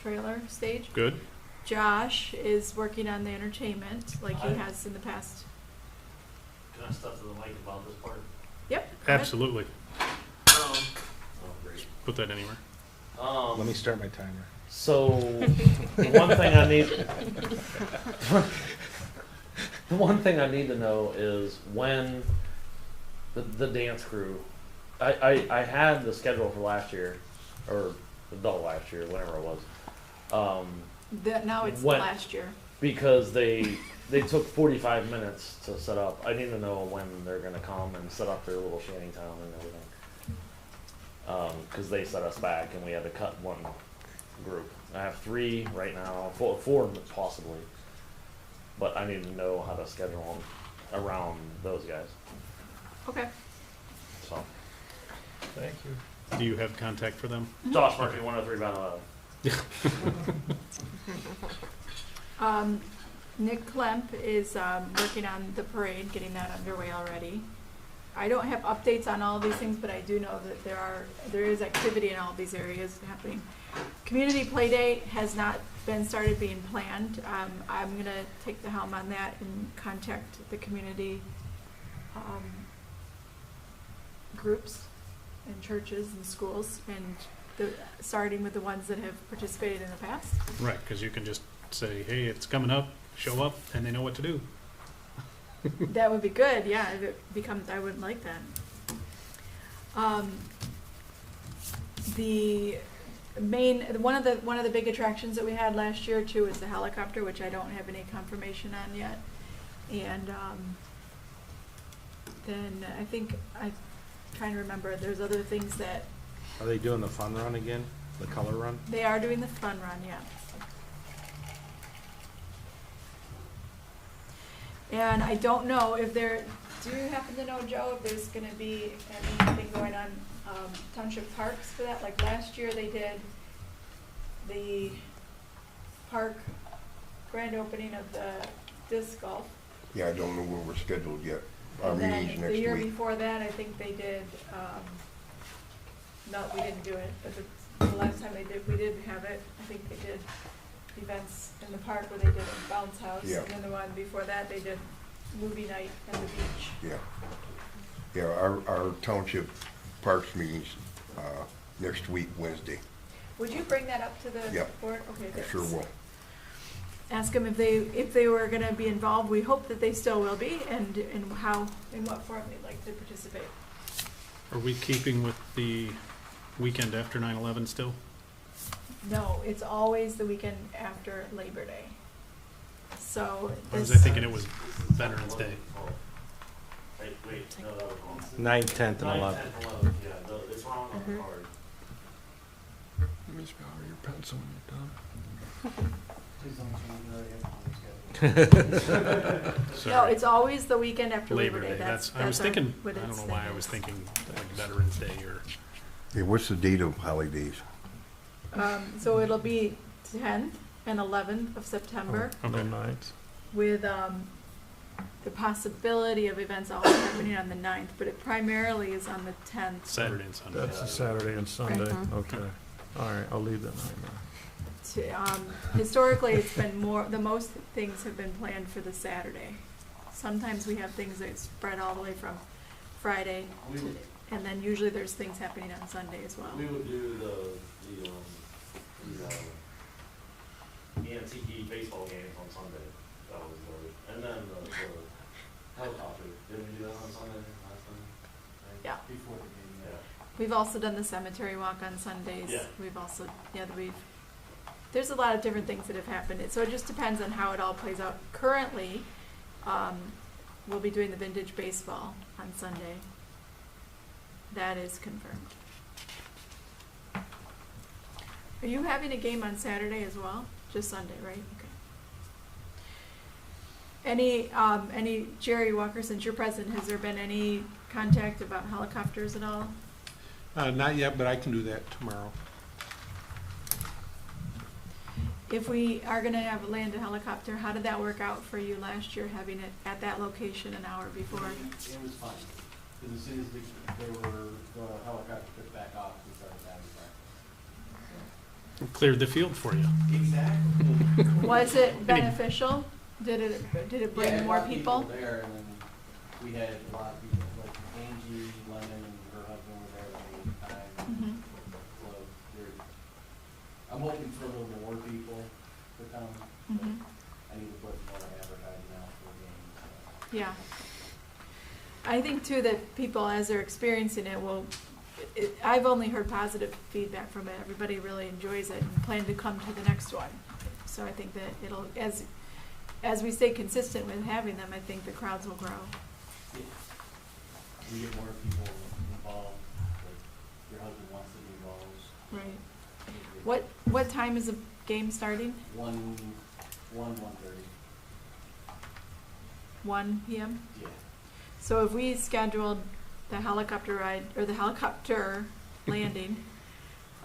trailer stage. Good. Josh is working on the entertainment like he has in the past. Can I step to the mic about this part? Yep. go ahead. Absolutely. Oh, great. Put that anywhere. Let me start my timer. So, the one thing I need to know is when the dance crew, I had the schedule for last year, or adult last year, whatever it was. Now it's When- last year. Because they took 45 minutes to set up. I need to know when they're gonna come and set up their little shanty town and everything. Because they set us back and we had to cut one group. I have 3 right now, 4 possibly. But I need to know how to schedule them around those guys. Okay. So, Thank you. Do you have contact for them? Josh Murphy, 103 Bound Nick Klemp is working on the parade, getting that underway already. I don't have updates on all these things, but I do know that there is activity in all these areas happening. Community play date has not been started being planned. I'm gonna take the helm on that and contact the community groups and churches and schools, and starting with the ones that have participated in the past. Right, because you can just say, hey, it's coming up, show up, and they know what to do. That would be good, yeah, if it becomes, I would like that. The one of the big attractions that we had last year too is the helicopter, which I don't have any confirmation on yet. And then I think I'm trying to remember, there's other things that Are they doing the fun run again? The color run? they are doing the fun run, yeah. And I don't know if do you happen to know, Joe, if there's gonna be anything going on, Township Parks for that? Like last year they did the park grand opening of the disc golf. Yeah, I don't know where we're scheduled yet. Our And then meeting's the next year week. before that, I think they did, no, we didn't do it, but the last time we did have it, I think they did events in the park where they did a bounce house. Yeah. And then the one before that, they did movie night at the beach. Yeah. Yeah, our township parks meeting's, next week, Wednesday. Would you bring that up to the Yep. board? Okay, I thanks. sure will. Ask them if they were gonna be involved. We hope that they still will be, and in what form they'd like to participate. Are we keeping with the weekend after 9/11 still? No, it's always the weekend after Labor Day. So Or was this, I thinking it was Veterans Day? Wait, no, that was wrong. 9, 10th, and 9, 11th. 10, 11, yeah, it's wrong on the card. Miss Valerie, your pencil when you're done. no, it's always the weekend after Labor Day. That's I was our- thinking, what I don't its know why thing I was is. thinking like Veterans Day or, Hey, what's the date of holidays? So it'll be 10th and 11th of September. okay. With the possibility of events also happening on the 9th, but it primarily is on the 10th. Saturday and Sunday. That's a Saturday and Sunday. Mhm. Okay. All right, I'll leave that 9 there. Historically, it's been the most things have been planned for the Saturday. Sometimes we have things that spread all the way from Friday, We would, and then usually there's things happening on Sunday as well. we would do the antique baseball games on Sunday. That was and then the helicopter. Didn't we do that on Sunday last time? Yeah. Before the game. Yeah. We've also done the cemetery walk on Sundays. Yeah. We've also, there's a lot of different things that have happened. So it just depends on how it all plays out. Currently, we'll be doing the vintage baseball on Sunday. That is confirmed. Are you having a game on Saturday as well? Just Sunday, right? Okay. Any, Jerry Walker, since you're present, has there been any contact about helicopters at all? Not yet, but I can do that tomorrow. If we are gonna land a helicopter, how did that work out for you last year, having it at that location an hour before? It was fine, because as soon as the helicopter took back off, we started having practice. Cleared the field for you. Exactly. Was it beneficial? Did it bring more people? There, and then we had a lot of people, like Angie Lemon and her husband were there the whole time. Mhm. So they're Yeah. I think too that people, as they're experiencing it, I've only heard positive feedback from it. Everybody really enjoys it and plan to come to the next one. So I think that it'll, as we stay consistent with having them, I think the crowds will grow. We get more people involved, like your husband wants to be involved. Right. What time is the game starting? 1:30. 1 p.m.? Yeah. So if we scheduled the helicopter ride, or the helicopter landing,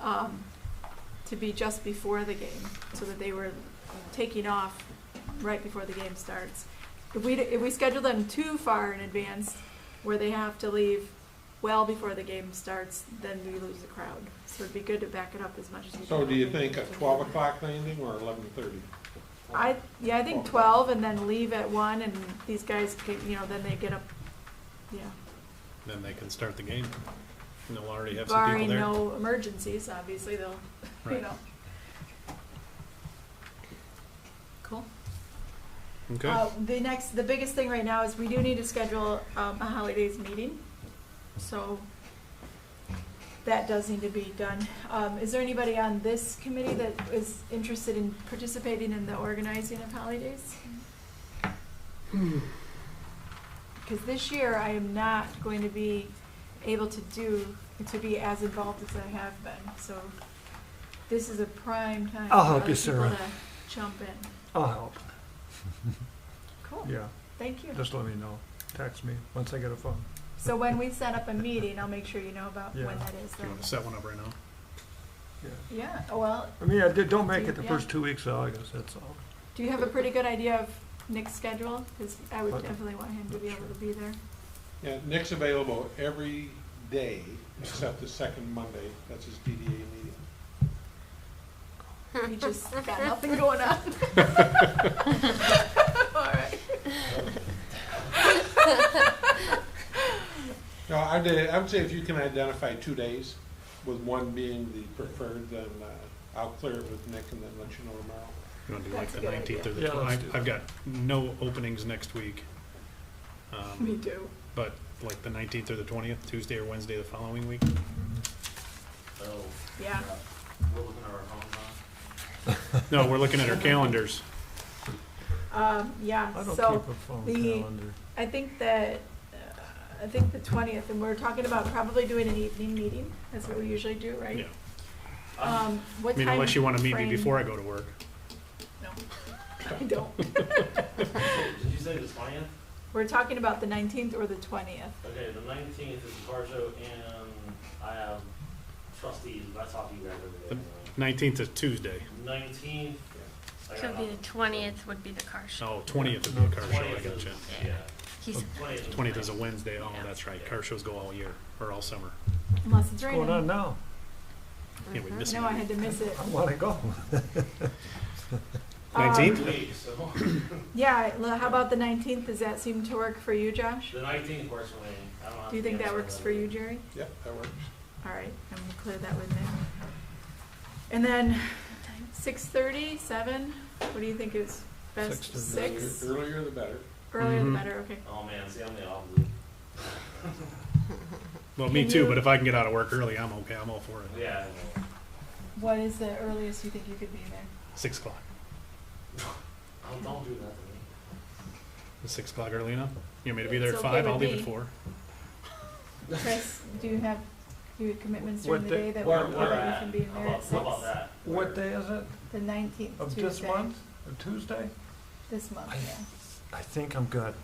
to be just before the game, so that they were taking off right before the game starts. If we schedule them too far in advance, where they have to leave well before the game starts, then we lose the crowd. So it'd be good to back it up as much as we can. So do you think a 12 o'clock landing or 11:30? I think 12 and then leave at 1, and these guys can, then they get up, Then they can start the game. And they'll already have some people barring there. no emergencies, obviously they'll, Right. Cool. Okay. The biggest thing right now is we do need to schedule a holidays meeting. So that does need to be done. Is there anybody on this committee that is interested in participating in the organizing of holidays? Because this year I am not going to be able to be as involved as I have been. So this is a prime time I'll for help other you, people Sarah. to jump in. I'll help. Cool. Yeah, Thank you. just let me know. Text me once I get a phone. So when we set up a meeting, I'll make sure you know about Yeah. when that is. Do you want to set one up right now? Yeah. Yeah, well, I mean, don't make it the Yeah. first 2 weeks of August, that's all. do you have a pretty good idea of Nick's schedule? Because I would What? definitely want him to be able to be there. Yeah, Nick's available every day except the second Monday. That's his PDA meeting. He just got nothing going on. All right. No, I would say if you can identify 2 days, with one being the preferred, then I'll clear it with Nick and then let you know tomorrow. You want to do like That's the a good 19th or the idea. Yeah, 20th? let's do I've got no openings next week. Me too. But like the 19th or the 20th, Tuesday or Wednesday the following week? So, Yeah. we're looking at our phones now. No, we're looking at our calendars. Yeah, I don't so keep a phone the- calendar. I think that, I think the 20th, and we're talking about probably doing an evening meeting. That's what we usually do, right? Yeah. What I mean, time unless you want to meet me frame- before I go to work. No, I don't. Did you say the 20th? We're talking about the 19th or the 20th. Okay, the 19th is the car show, and I have trustees, but I talk to you guys every day anyway. 19th is Tuesday. 19th, I So got it'd be the nothing. 20th would be the car show. Oh, 20th would be a car show, I 20th is- gotcha. Yeah. He's 20th is a Wednesday, oh, Yeah. that's right. Car shows go all year, or all summer. Unless it's What's raining. going on now? Yeah, we miss No, I had to miss it. I wanna go. 19th? Week, so. Yeah, how about the 19th? Does that seem to work for you, Josh? The 19th works for me. I don't have Do you to think that cancel works for you, Jerry? Yep, that works. All right, I'm gonna clear that with Nick. And then 6:30, 7? What do you think is best? 6:30. 6? Earlier the better. Earlier the Mhm. better, okay. Oh man, see, I'm the opposite. Well, me Can too, you- but if I can get out of work early, I'm okay. I'm all for it. Yeah. What is the earliest you think you could be there? 6 o'clock. Don't do that to me. Is 6 o'clock early enough? You want me to be there It's at okay 5? I'll with leave me. at 4. Chris, do you have commitments during What the day- day that Where, would where prevent you at? from being How there about, at how about 6? that? What day is it? The 19th, Of Tuesday. this month? Of Tuesday? This month, yeah. I think I'm good.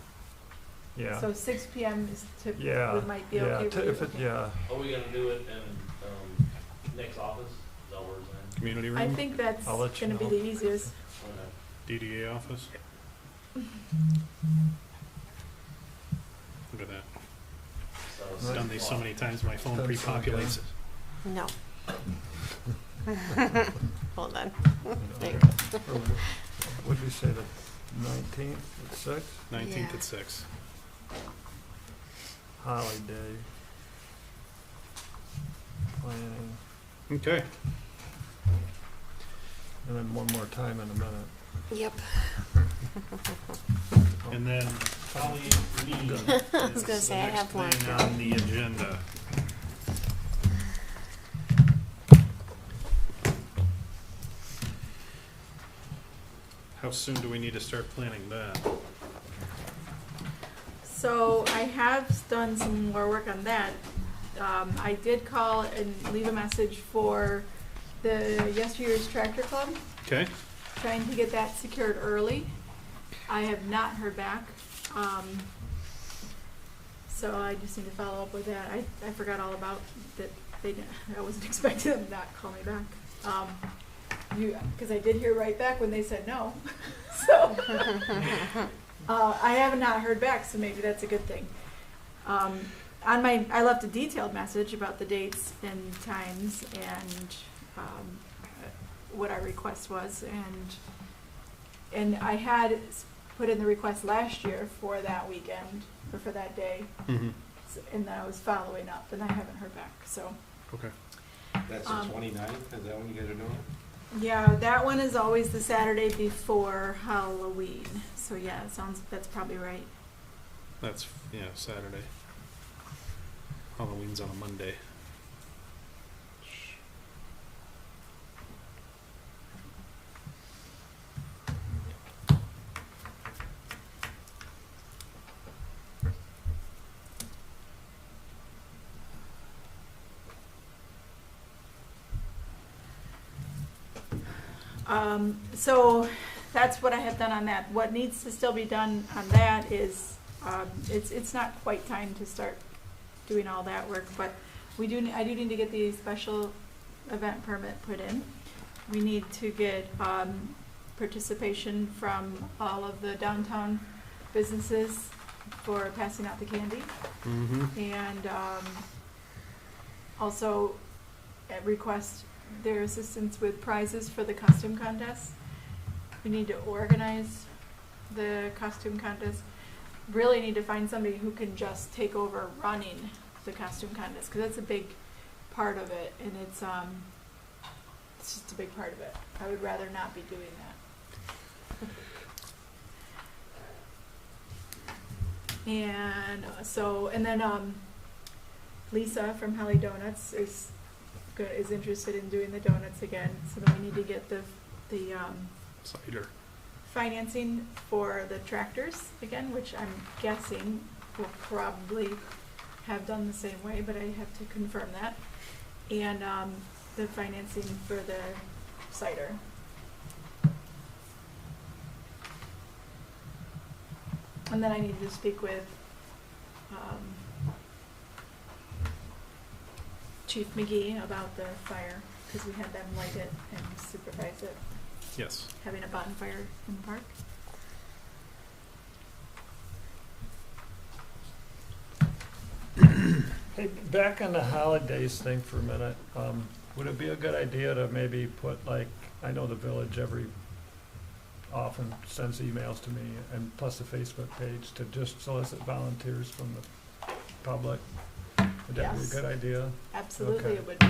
Yeah. So 6 p.m. is Yeah. might be Yeah, okay with you? if it, Okay. yeah. Are we gonna do it in, Nick's office? Is that what we're saying? Community I room? think that's I'll let you gonna be know. the easiest. Okay. DDA office? Look at that. So I've done these so 6 many times, my phone That's pre-populates. No. Hold on. There you Okay. Would we say the 19th at 6? 19th Yeah. at 6. Holiday. Planning. Okay. And then one more time in a minute. Yep. And then Holly Mead I was is gonna the say, I next have one. thing on the agenda. How soon do we need to start planning that? So I have done some more work on that. I did call and leave a message for the Yesteryear's Tractor Club, Okay, trying to get that secured early. I have not heard back. So I just need to follow up with that. I forgot all about that. I wasn't expecting them to not call me back. Because I did hear right back when they said no. So I have not heard back, so maybe that's a good thing. I left a detailed message about the dates and times and what our request was, and I had put in the request last year for that weekend or for that day, mm-hmm, and then I was following up, and I haven't heard back. So okay. That's the 29th, is that when you guys are doing it? yeah, that one is always the Saturday before Halloween. So yeah, that's probably right. That's, yeah, Saturday. Halloween's on a Monday. So that's what I have done on that. What needs to still be done on that is, it's not quite time to start doing all that work, but I do need to get the special event permit put in. We need to get, participation from all of the downtown businesses for passing out the candy. Mm-hmm. And, also request their assistance with prizes for the costume contest. We need to organize the costume contest. Really need to find somebody who can just take over running the costume contest, because that's a big part of it, and it's just a big part of it. I would rather not be doing that. And so, and then Lisa from Holly Donuts is interested in doing the donuts again, so then we need to get the Cider. financing for the tractors again, which I'm guessing will probably have done the same way, but I have to confirm that. And the financing for the cider. And then I need to speak with Chief McGee about the fire, because we had them light it and supervise it, Yes. having a bonfire in the park. Hey, back on the holidays thing for a minute, would it be a good idea to maybe put, like, I know the village every often sends emails to me, and plus the Facebook page, to just solicit volunteers from the public? Would that be a Yes. good idea? Absolutely, Okay. it would be.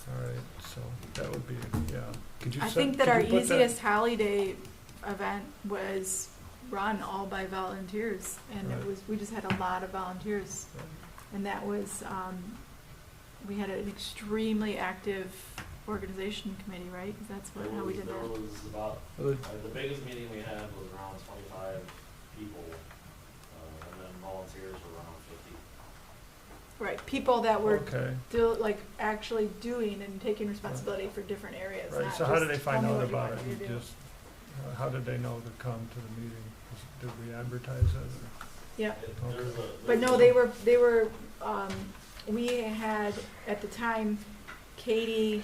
All right, so that would be, yeah. Could you I send- think that could our you put that- easiest holiday event was run all by volunteers, and Right. we just had a lot of volunteers. And that was, we had an extremely active organization committee, right? 'Cause that's how we did There that. was about, Would- the biggest meeting we had was around 25 people, and then volunteers were around 50. Right, people that were Okay, actually doing and taking responsibility for different areas, right, not so how did just they find tell me out what you about want it? me to You do. just, how did they know to come to the meeting? Did we advertise it? or- Yeah. There's a- But no, they were, we had, at the time, Katie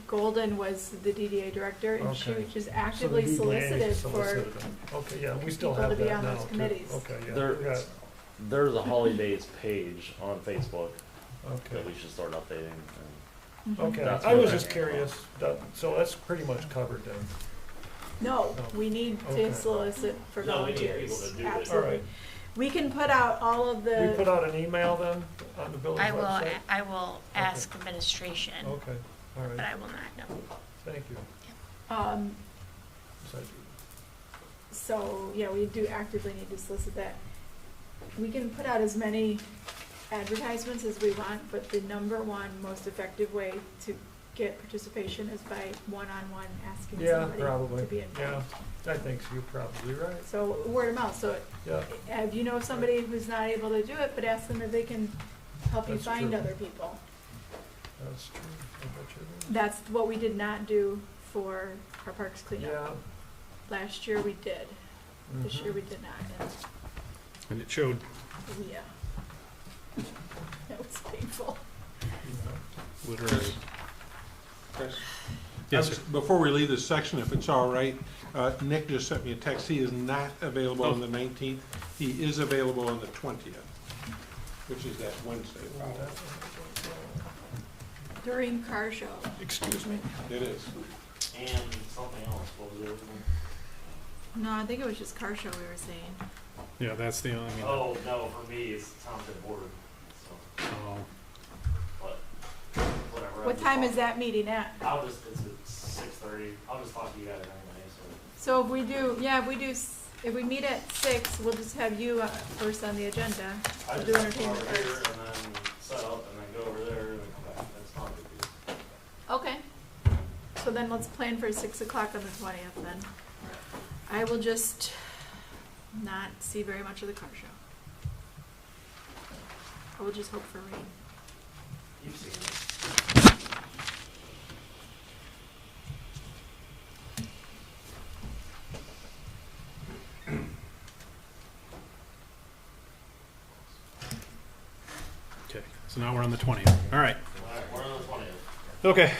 Golden was the DDA director, and she Okay. was just So actively the DDA solicited for, solicited them. Okay, yeah, we still people have to be that on now, those too. committees. Okay, yeah. There- we got- There's a holidays page on Facebook Okay, that we should start updating. And Mhm. okay, That's I was what I- just curious, so that's pretty much covered then. No, No. we need Okay. to solicit for No, we need volunteers. people to do it. All Absolutely. right, We can put out all of we put the, out an email then on the village I will, website? I will ask administration, Okay, all but right, I will not know. thank you. um, So- so, yeah, we do actively need to solicit that. we can put out as many advertisements as we want, but the number one most effective way to get participation is by one-on-one asking Yeah, somebody probably, to be yeah, involved. I think you're probably right, So word of mouth, so yeah. if you know somebody who's not able to do it, but ask them if they can help you That's find true. other people. That's true, I bet you're That's what we did not do for our parks right. cleanup. Yeah. Last year we did, this mhm. year we did not, And it showed. and, yeah. That was painful. Literally. Chris? Yes, sir. Before we leave this section, if it's all right, Nick just sent me a text. He is not available on the 19th. He is available on the 20th, which is that Wednesday. During car show. Excuse me? It is. And something else, what was the other one? No, I think it was just car show we were saying. Yeah, that's the only. Oh, no, for me, it's township board, so, Oh, but, whatever. What time is that meeting at? I'll just, it's at 6:30, I'll just talk to you guys anyway, So if we do, yeah, if we meet at 6, we'll just have you first on the agenda. I We'll just do come entertainment over here first. and then set up and then go over there and then come back, that's not a big deal. Okay. So then let's plan for 6 o'clock on the 20th then. I will just not see very much of the car show. I will just hope for rain. You've seen it. okay. So now we're on the 20th. All right. Alright, we're on the 20th. Okay.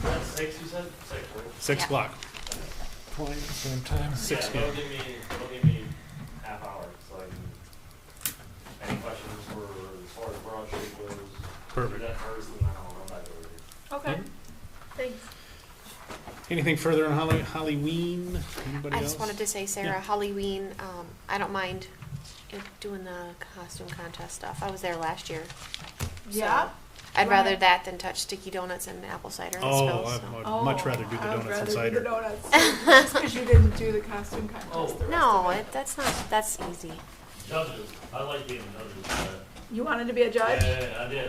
That's 6, you said? 6, right? 6 Yeah. o'clock. 20, same time. 6 Yeah, p.m. they'll give me half hour, so I can, any questions for, as far as broad shape goes, do Perfect. that first and then I'll run back over here. Okay. Thanks. Anything further on Halloween? Anybody I else? just wanted to say, Sarah, Yeah. Halloween, I don't mind doing the costume contest stuff. I was there last year. So Yeah? I'd Right. rather that than touch sticky donuts and apple cider and Oh, spills. I'd So. much rather do the I would donuts and rather cider. do the donuts. Just because you didn't do the costume contest Oh. the rest No, of it. that's easy. Judges, I like being judges, You wanted to be a judge? yeah, I did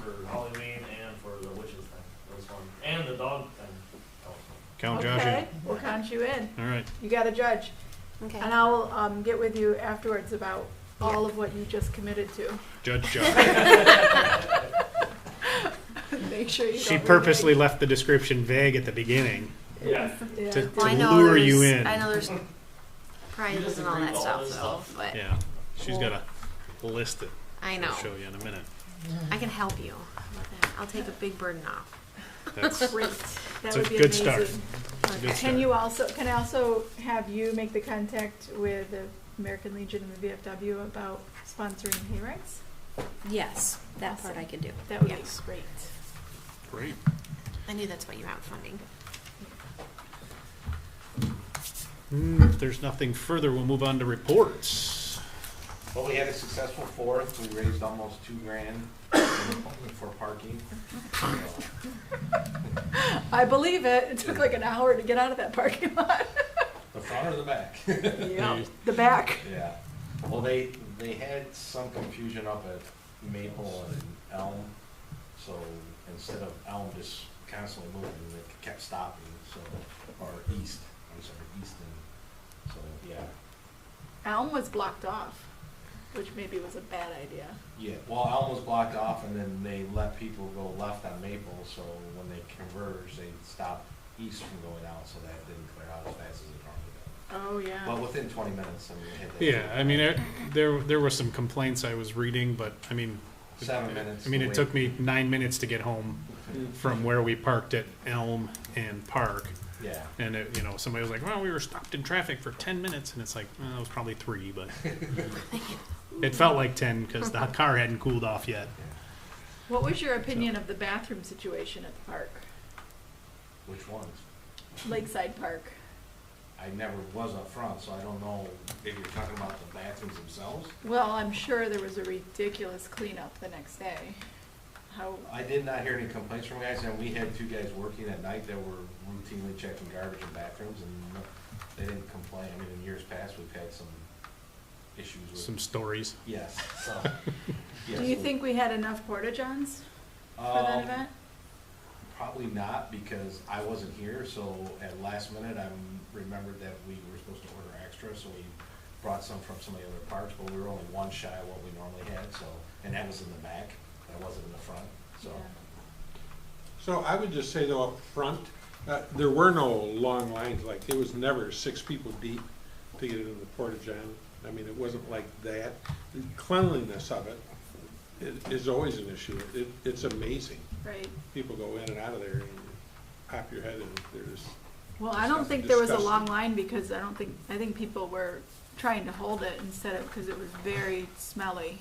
for Halloween and for the witches thing, it was fun, and the dog thing. That was fun. Count Josh Okay, in. we'll count you in. All right. You got a judge. Okay. And I'll get with you afterwards about all of what you just committed to. Judge Josh. Make sure you She don't purposely left the description vague at the beginning. Yeah. Yeah. to Well, I know lure you there's- in. I know there's prizes just and all agreed that to all stuff, this though. stuff. But Yeah. She's got to list it. I know I'll show you in a minute. I can help you with that. I'll take a big burden off. That's Great. it's That a would be good amazing. start. It's a good Can start. you also, can I also have you make the contact with the American Legion and the VFW about sponsoring hay rides? Yes, that part Awesome. I can do. That would Yes. be great. Great. I knew that's what you have funding. If there's nothing further, we'll move on to reports. Well, we had a successful 4th. We raised almost $2,000 for parking. I believe it. It took like an hour to get out of that parking lot. The front or the back? Yeah, the back. Yeah. Well, they had some confusion up at Maple and Elm, so instead of Elm just constantly moving, they kept stopping, so, or Easton, so, yeah. Elm was blocked off, which maybe was a bad idea. Yeah, well, Elm was blocked off, and then they let people go left on Maple, so when they converged, they stopped east from going out, so that didn't clear out as fast as it normally does. Oh, yeah. But within 20 minutes, I mean, it hit. Yeah, I mean, there were some complaints I was reading, but I mean, 7 minutes. I mean, to it wait. took me 9 minutes to get home from where we parked at Elm and Park. Yeah. And it, you know, somebody was like, "Well, we were stopped in traffic for 10 minutes," and it's like, well, it was probably 3, but it felt like 10 because the car hadn't cooled off yet. What was your opinion of the bathroom situation at the park? Which ones? Lakeside Park. I never was up front, so I don't know if you're talking about the bathrooms themselves. Well, I'm sure there was a ridiculous cleanup the next day. How, I did not hear any complaints from guys, and we had 2 guys working at night that were routinely checking garbage in bathrooms, and they didn't complain. I mean, in years past, we've had some issues with. Some stories. Yes, so. Do you think we had enough porta-johns for that event? Probably not, because I wasn't here, so at last minute, I remembered that we were supposed to order extra, so we brought some from some of the other parks, but we were only one shy of what we normally had, so, and that was in the back, that wasn't in the front, so. So I would just say though, up front, there were no long lines, like, it was never 6 people deep to get into the porta-john. I mean, it wasn't like that. The cleanliness of it is always an issue. It's amazing. Right. People go in and out of there and pop your head and there's, Well, I don't think there was a long Disgusting. line because I think people were trying to hold it instead of, because it was very smelly.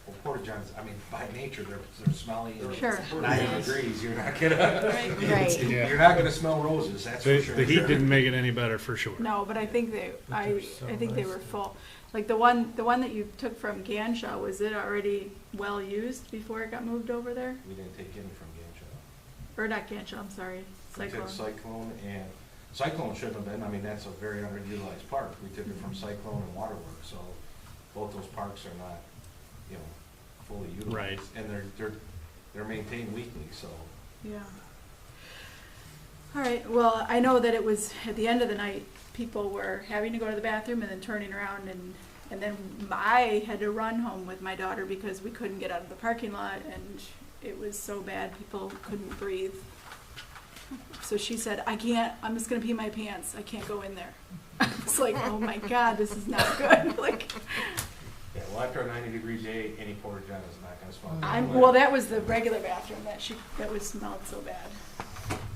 Well, porta johns, I mean, by nature, they're smelly. and Sure. 90 degrees, you're not gonna, Right. Yeah. you're not gonna smell roses, that's for sure. The heat didn't make it any better, for sure. No, but I think I they're so think they nice. were full. Like the one that you took from Ganshaw, was it already well used before it got moved over there? We didn't take any from Ganshaw. Or not Ganshaw, I'm sorry, We took Cyclone. Cyclone, and Cyclone shouldn't have been, I mean, that's a very underutilized park. We took it from Cyclone and Waterworks, so both those parks are not, you know, fully utilized. Right. And they're maintained weekly, so. Yeah. All right, well, I know that it was, at the end of the night, people were having to go to the bathroom and then turning around and then I had to run home with my daughter because we couldn't get out of the parking lot and it was so bad, people couldn't breathe. So she said, I'm just gonna pee my pants, I can't go in there. It's like, oh my God, this is not good, like. Yeah, well, after a 90-degree day, any porta john is not gonna smell. Well, that was the regular bathroom that was smelled so bad.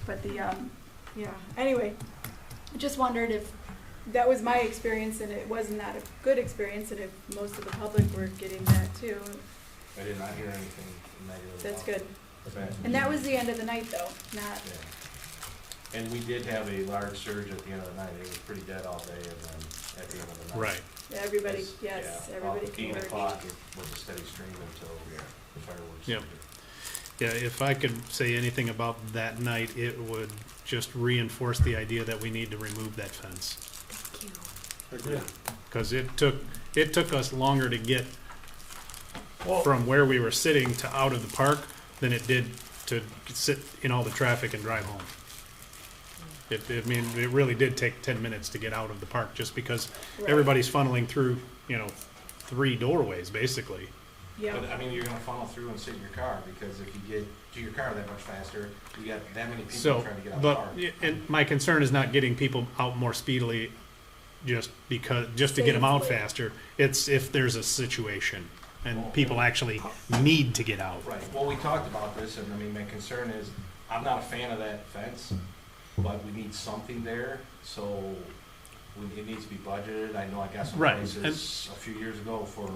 But yeah, anyway, I just wondered if that was my experience and it was not a good experience and if most of the public were getting that too. I did not hear anything negative. That's about good. the event. And that was the end of the night though, not, Yeah. And we did have a large surge at the end of the night. It was pretty dead all day and then at the end of the night. Right. everybody, It's- yes, yeah, everybody about converged. 8 o'clock, it was a steady stream until the fireworks. Yep. started. Yeah, if I could say anything about that night, it would just reinforce the idea that we need to remove that fence. Thank you. Agreed. Because it took us longer to get Well, from where we were sitting to out of the park than it did to sit in all the traffic and drive home. I mean, it really did take 10 minutes to get out of the park just because Right. everybody's funneling through, 3 doorways, basically. Yeah, But I mean, you're gonna funnel through and sit in your car, because if you get to your car that much faster, you got that many people So, trying to get out of the but, car. and my concern is not getting people out more speedily just to get them out Safely. faster. It's if there's a situation and people actually need to get out. Right, well, we talked about this, and I mean, my concern is, I'm not a fan of that fence, but we need something there, so it needs to be budgeted. I know I got some Right, prices a few years ago for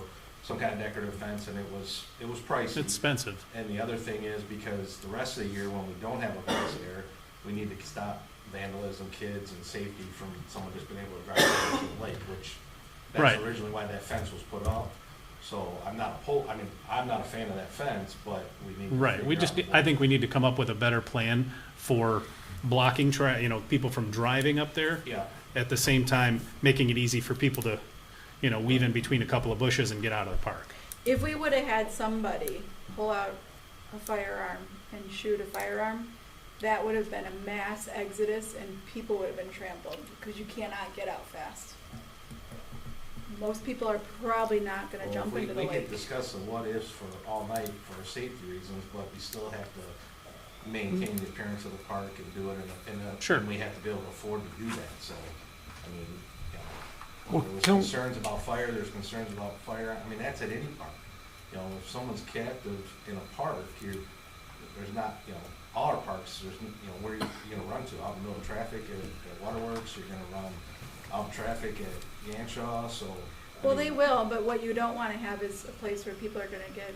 some kind of decorative fence, and it was pricey. It's expensive. And the other thing is, because the rest of the year, when we don't have a fence there, we need to stop vandalism, kids, and safety from someone just being able to drive down to the lake, which Right. that's originally why that fence was put up. So I'm not a fan of that fence, but we need to Right, I think we need to come up with a better plan for blocking people from driving up there. Yeah, At the same time, making it easy for people to, weave in between a couple of bushes and get out of the park. if we would have had somebody pull out a firearm and shoot a firearm, that would have been a mass exodus and people would have been trampled because you cannot get out fast. Most people are probably not gonna well, jump into the we could lake. discuss the what ifs for all night for safety reasons, but we still have to maintain the appearance of the park and do it Sure. and we have to be able to afford to do that, so, I mean, Well, there was can- concerns about fire, there's concerns about fire, I mean, that's at any park. If someone's captive in a park, there's not, all our parks, there's, where you're gonna run to, out in the middle of traffic at Waterworks, you're gonna run out in traffic at Ganshaw, so. I Well, mean, they will, but what you don't wanna have is a place where people are gonna get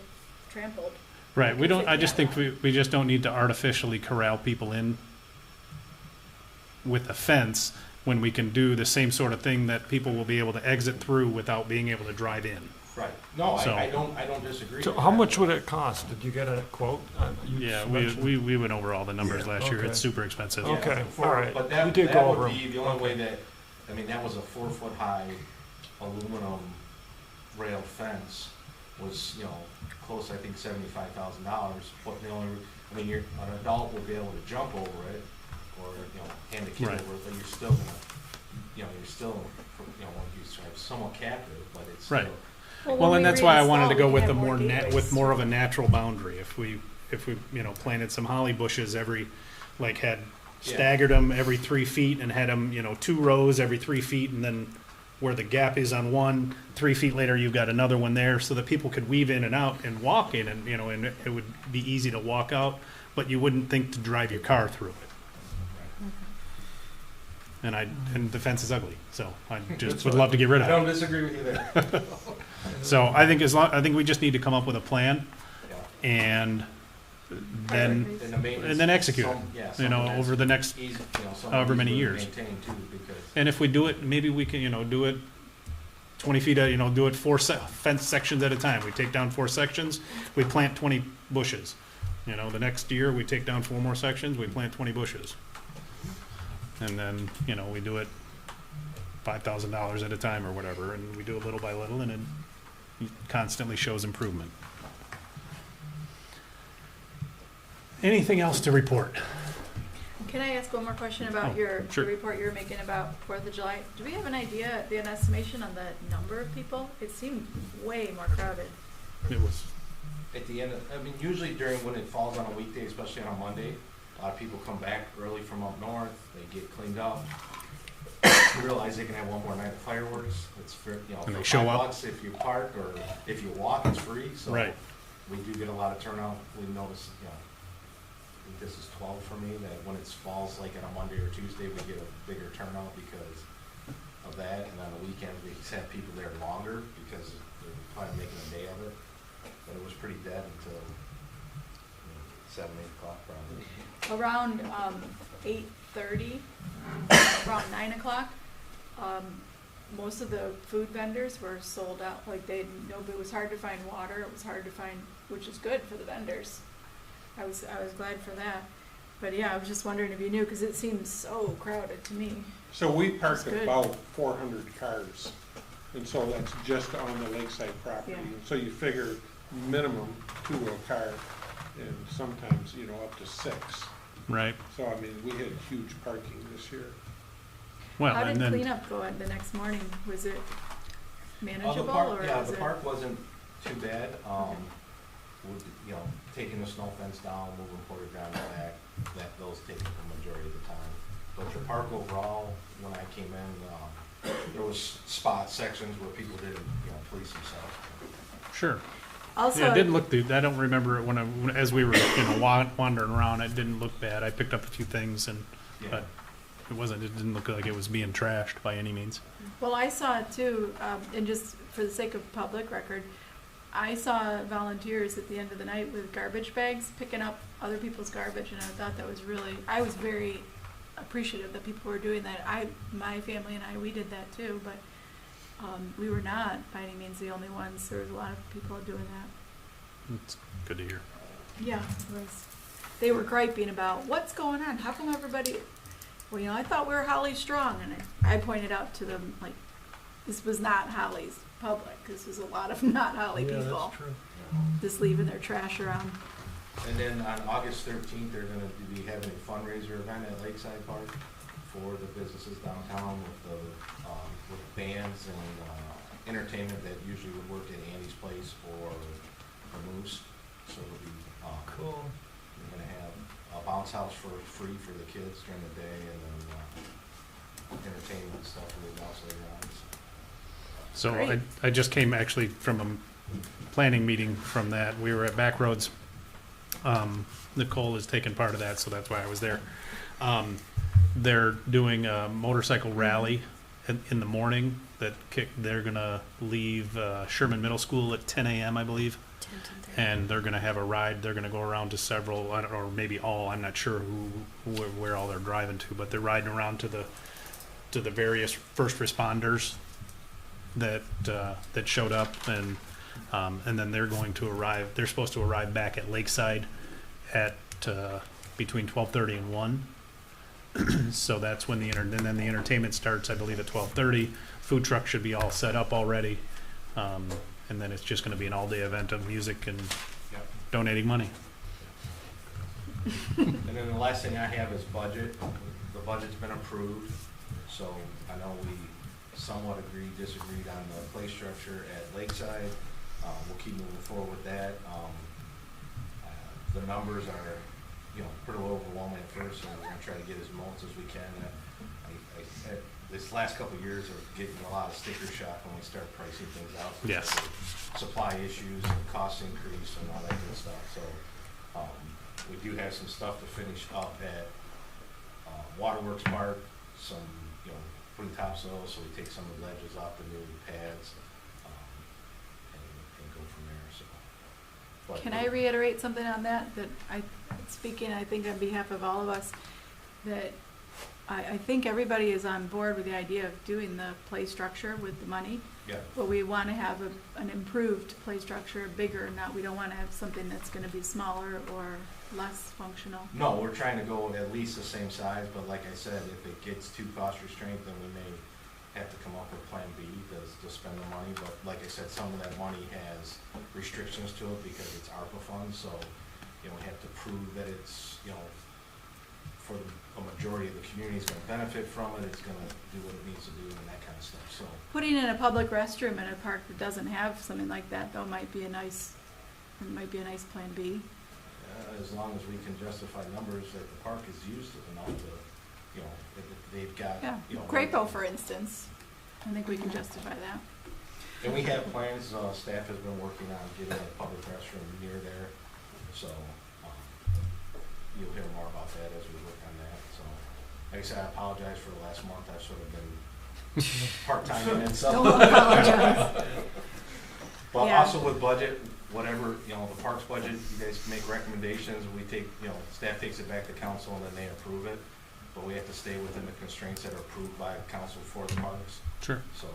trampled. Right, Because I they just can't. think we just don't need to artificially corral people in with a fence when we can do the same sort of thing that people will be able to exit through without being able to drive in. Right, no, So- I don't disagree. so with how that. much would it cost? Did you get a quote? You Yeah, mentioned- we went over all the numbers last year. Okay. It's super expensive. Yeah, Okay, for- all right. But We that, did that go would over be them. the only way Okay. that, I mean, that was a 4-foot high aluminum rail fence was, you know, close, I think $75,000, but the only, I mean, an adult would be able to jump over it, or, you know, hand a kid Right. over it, but you're still gonna, you know, like you said, somewhat captive, but it's Right. still. Well, when and we that's why I reinstall, wanted to we go can with have the more gateways. with more of a natural boundary. If we you know planted some holly bushes had Yeah. staggered them every 3 feet and had them, you know, 2 rows every 3 feet, and then where the gap is on one, 3 feet later you've got another one there, so that people could weave in and out and walk in, and you know, and it would be easy to walk out, but you wouldn't think to drive your car through it. And the fence is ugly, so I just would love to get rid of I it. don't disagree with you there. So I think we just need to come up with a plan Yeah. and then And the maintenance. then execute it, some- yeah, you some know, of that's over the next, easy, you know, some of however these many we years. maintain too, because. and if we do it, maybe we can, you know, do it 20 feet, you know, do it 4 fence sections at a time. We take down 4 sections, we plant 20 bushes. You know, the next year, we take down 4 more sections, we plant 20 bushes. And then, you know, we do it $5,000 at a time or whatever, and we do it little by little, and it constantly shows improvement. Anything else to report? Can I ask one more question about Oh, your sure. the report you were making about 4th of July? Do we have an idea, an estimation on the number of people? It seemed way more crowded. It was, At the end of, I mean, usually during, when it falls on a weekday, especially on a Monday, a lot of people come back early from up north, they get cleaned up, realize they can have one more night of fireworks, it's for, you know, And they for show up. $5 if you park, or if you walk, it's free, so. Right. We do get a lot of turnout, we notice, you know, I think this is 12 for me, that when it falls like on a Monday or Tuesday, we get a bigger turnout because of that, and on the weekends, we just have people there longer, because they're probably making a day of it. But it was pretty dead until 7, 8 o'clock probably. Around 8:30, around 9 o'clock, most of the food vendors were sold out. Like it was hard to find water. It was hard to find, which is good for the vendors. I was glad for that. But yeah, I was just wondering if you knew, because it seems so crowded to me. So we parked That's good. about 400 cars, and so that's just on the lakeside property. Yeah. And so you figure minimum 2 a car, and sometimes, you know, up to 6. right. So, I mean, we had huge parking this year. Well, How and did then, cleanup go the next morning? Was it manageable, The park, or yeah, was the it? park wasn't too bad. With, you know, taking the snow fence down, moving porta john back, those take the majority of the time. But the park overall, when I came in, there was spot sections where people didn't, you know, police themselves. sure. Also, Yeah, it didn't look, I don't remember it as we were, you know, wandering around, it didn't look bad. I picked up a few things and, Yeah. but it didn't look like it was being trashed by any means. well, I saw it too, and just for the sake of public record, I saw volunteers at the end of the night with garbage bags picking up other people's garbage, and I thought that was I was very appreciative that people were doing that. My family and I, we did that too, but we were not by any means the only ones. There was a lot of people doing that. It's good to hear. Yeah, it was. They were griping about what's going on. How come everybody? Well, you know, I thought we were Holly Strong, and I pointed out to them like this was not Holly's public. This was a lot of not Holly Yeah, people that's true. just leaving their trash around. And then on August 13th, they're gonna be having a fundraiser event at Lakeside Park for the businesses downtown with bands and entertainment that usually would work at Andy's Place or the Moose. So it'll be, Cool. we're gonna have a bounce house for free for the kids during the day, and then entertainment stuff for the house later on. So Great. I just came actually from a planning meeting from that. We were at Backroads. Nicole has taken part of that, so that's why I was there. They're doing a motorcycle rally in the morning they're gonna leave Sherman Middle School at 10 a.m. I believe. 10:30. And they're gonna have a ride. They're gonna go around to several, I don't know, or maybe all. I'm not sure where all they're driving to, but they're riding around to the various first responders that showed up, and then they're going to arrive. They're supposed to arrive back at Lakeside at between 12:30 and 1. So that's when and then the entertainment starts, I believe, at 12:30. Food truck should be all set up already. And then it's just gonna be an all-day event of music and Yep. donating money. And then the last thing I have is budget. The budget's been approved, so I know we somewhat disagreed on the play structure at Lakeside. We'll keep moving forward with that. The numbers are, pretty overwhelming at first, so we're gonna try to get as most as we can. This last couple of years of getting a lot of sticker shock when we start pricing things out. Yes. Supply issues and cost increase and all that good stuff, so, we do have some stuff to finish up at, Waterworks Park, some, putting topsoil, so we take some of the ledges off the new pads, and go from there, so. But Can I reiterate something on that, speaking, I think on behalf of all of us, that I think everybody is on board with the idea of doing the play structure with the money, Yeah, but we want to have an improved play structure, bigger, we don't want to have something that's going to be smaller or less functional. no, we're trying to go at least the same size, but like I said, if it gets too cost restrained, then we may have to come up with plan B to spend the money, but like I said, some of that money has restrictions to it because it's ARPA funds, so, we have to prove that it's, for a majority of the community is gonna benefit from it, it's gonna do what it needs to do and that kind of stuff, so. Putting in a public restroom in a park that doesn't have something like that, though, might be a nice plan B. As long as we can justify numbers that the park is used enough to, if they've got, Yeah, Crapo, for instance, I think we can justify that. And we have plans, staff has been working on getting a public restroom near there, so, you'll hear more about that as we work on that, so. Like I said, I apologize for the last month, I've sort of been part-time in it, so. Don't apologize. But Yeah. also with budget, whatever, the parks budget, you guys make recommendations, we take, staff takes it back to council and then they approve it. But we have to stay within the constraints that are approved by council for the parks. Sure. So,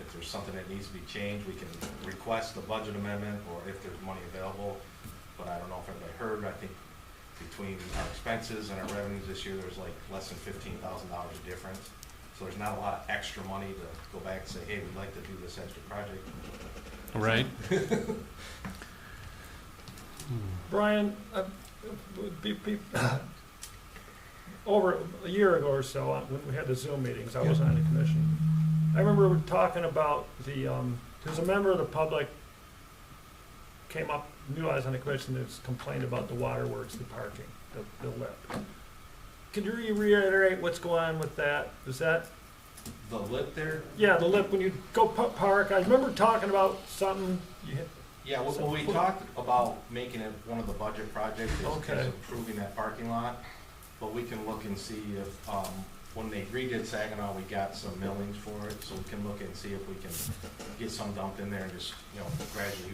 if there's something that needs to be changed, we can request a budget amendment or if there's money available. But I don't know if everybody heard, I think between our expenses and our revenues this year, there's like less than $15,000 difference. So there's not a lot of extra money to go back and say, hey, we'd like to do this extra project. Right. Brian, over a year ago or so, when we had the Zoom meetings, I was on the commission. I remember we were talking about there's a member of the public came up, knew I was on the commission, that's complained about the waterworks, the parking, the lip. Can you reiterate what's going on with that? Is that? The lip there? Yeah, the lip, when you go park, I remember talking about something, Yeah, well, we talked about making it one of the budget projects, is improving that parking lot. But we can look and see if, when they redid Saginaw, we got some millings for it, so we can look and see if we can get some dumped in there and just, gradually,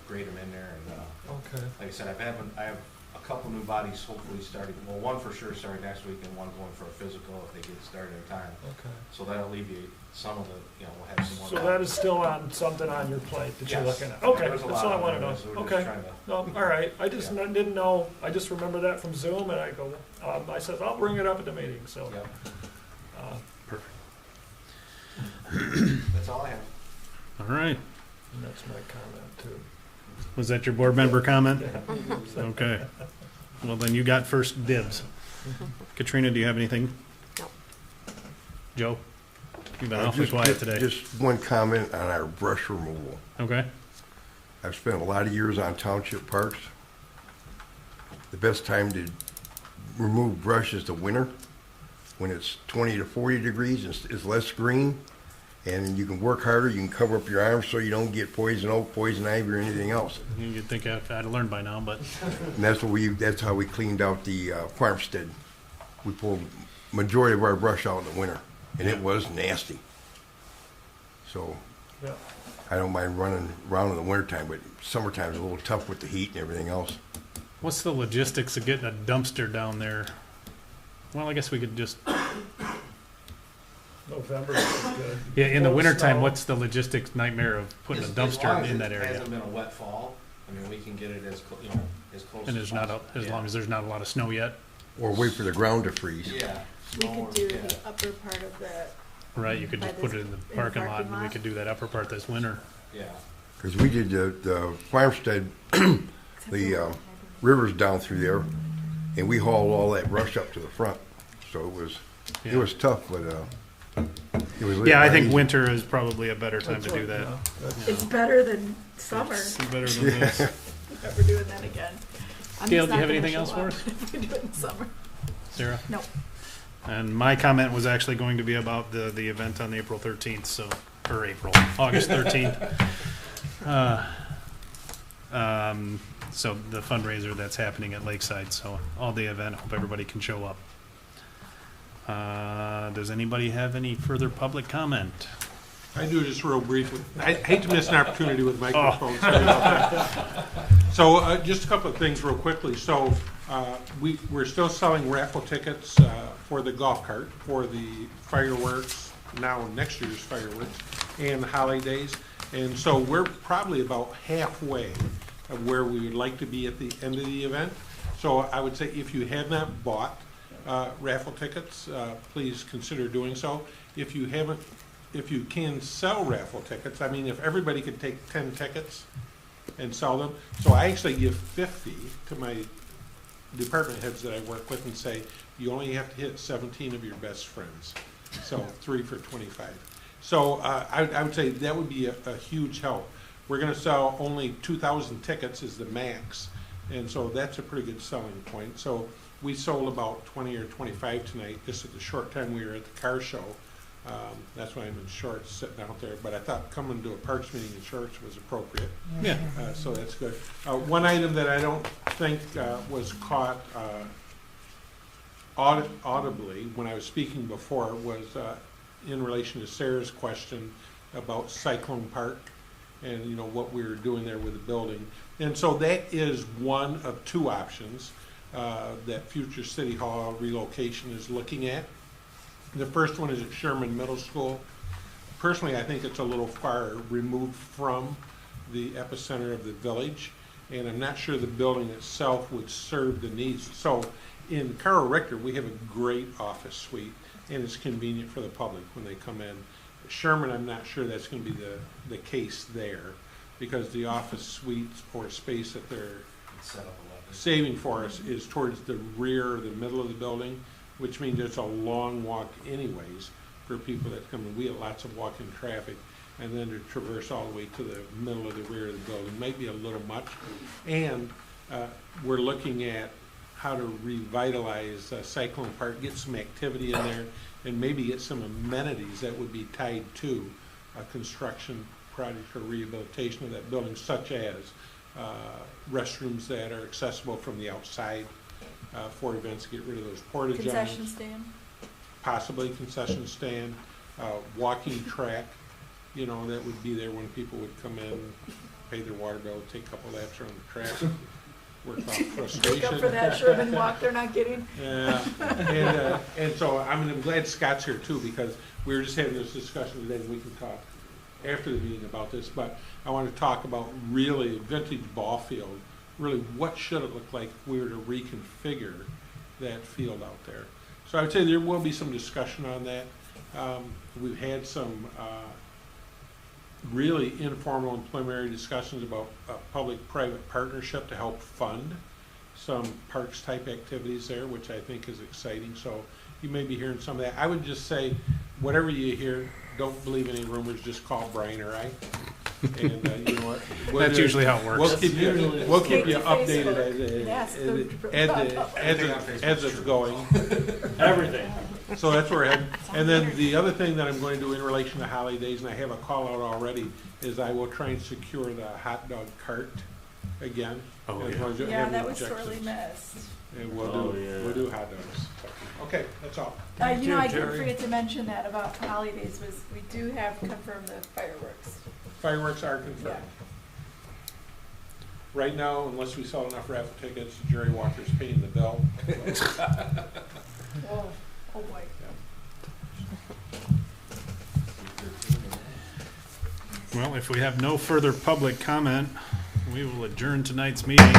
grade them in there and, like I said, I have a couple new bodies hopefully starting, well, one for sure starting next week and one going for a physical if they get started in time. Okay. So that'll alleviate some of the, we'll have some more. So that is still something on your plate that you're Yes. looking at? Okay, There's a that's lot all I on want to there, know. so we're just Okay. trying to- No, all right, I just didn't know, I just remember that from Zoom and I go, I said, I'll bring it up at the meeting, so. Yep. Perfect. That's all I have. All right. And that's my comment too. Was that your board member comment? Yeah. Okay. Well, then you got first dibs. Katrina, do you have anything? No. Joe? You've been awfully quiet today. Just one comment on our brush removal. Okay. I've spent a lot of years on township parks. The best time to remove brush is the winter, when it's 20 to 40 degrees, it's less green, and you can work harder, you can cover up your arms so you don't get poison oak, poison ivy, or anything else. You'd think I'd have learned by now, but And that's how we cleaned out the farmstead. We pulled majority of our brush out in the winter, and it was nasty. So Yeah. I don't mind running around in the wintertime, but summertime's a little tough with the heat and everything else. what's the logistics of getting a dumpster down there? Well, I guess we could just, November is good. yeah, in the Before wintertime, snow. what's the logistics nightmare of putting a As long dumpster as in that It area? hasn't been a wet fall. I mean, we can get it as as close And as there's not, possible. as long as there's not a lot of snow yet? Or wait for the ground to freeze. Yeah. We Snow could or- do yeah. the upper part of the Right, you could By just put this- it in the in the parking lot, parking and we lot? could do that upper part this winter. Yeah. Because we did the farmstead, the rivers down through there, and we hauled all that brush up to the front. So it Yeah. was tough, but it was. Yeah, I think winter is probably a better time to do that. It's better than summer. It's better than this. Never doing that again. I'm Gail, just do you not have gonna anything show else for up us? if we do it in summer. Sarah? No. And my comment was actually going to be about the event on April 13th, so, or August 13th. So the fundraiser that's happening at Lakeside, so all-day event, hope everybody can show up. Does anybody have any further public comment? I do, just real briefly. I hate to miss an opportunity with microphones. Sorry about that. So just a couple of things real quickly. So we're still selling raffle tickets for the golf cart, for the fireworks, now next year's fireworks, and holidays. And so we're probably about halfway of where we would like to be at the end of the event. So I would say if you have not bought raffle tickets, please consider doing so. If you haven't, if you can sell raffle tickets, I mean, if everybody could take 10 tickets and sell them. So I actually give 50 to my department heads that I work with and say, you only have to hit 17 of your best friends. So 3 for 25. So I would say that would be a huge help. We're gonna sell only 2,000 tickets is the max. And so that's a pretty good selling point. So we sold about 20 or 25 tonight, just at the short time we were at the car show. That's why I'm in shorts sitting out there, but I thought coming to a parks meeting in shorts was appropriate. Yeah. So that's good. One item that I don't think was caught audibly when I was speaking before was in relation to Sarah's question about Cyclone Park and, you know, what we were doing there with the building. And so that is one of two options that future City Hall relocation is looking at. The first one is at Sherman Middle School. Personally, I think it's a little far removed from the epicenter of the village, and I'm not sure the building itself would serve the needs. So in Carl Richter, we have a great office suite, and it's convenient for the public when they come in. Sherman, I'm not sure that's going to be the case there, because the office suites or space that they're saving for us is towards the rear, the middle of the building, which means it's a long walk anyways for people that come in. We have lots of walk-in traffic, and then to traverse all the way to the middle of the rear of the building might be a little much. And we're looking at how to revitalize Cyclone Park, get some activity in there, and maybe get some amenities that would be tied to a construction project or rehabilitation of that building, such as restrooms that are accessible from the outside for events, get rid of those porta johns. Concession stand. Possibly concession stand, walking track, you know, that would be there when people would come in, pay their water bill, take a couple laps around the track, work off frustration. Make up for that Sherman walk they're not getting. Yeah, and so I'm glad Scott's here too, because we were just having this discussion today, and we can talk after the meeting about this, but I want to talk about really vintage ball field, really what should it look like if we were to reconfigure that field out there. So I would say there will be some discussion on that. We've had some really informal and preliminary discussions about a public-private partnership to help fund some parks type activities there, which I think is exciting. So you may be hearing some of that. I would just say, whatever you hear, don't believe any rumors, just call Brian or I. And you know what? That's usually how it works. We'll keep you updated Yes, as it's going. Everything. So that's where we're heading. And then the other thing that I'm going to do in relation to holidays, and I have a call out already, is I will try and secure the hot dog cart again. Oh, As yeah. long as you Yeah, have that no was sorely objections. missed. And Oh, yeah. we'll do hot dogs. Okay, that's all. You know, I did Jerry. forget to mention that about holidays was, we do have confirmed the fireworks. Fireworks are confirmed. Right now, unless we sell enough raffle tickets, Jerry Walker's paying the bill. Whoa, oh boy. Well, if we have no further public comment, we will adjourn tonight's meeting.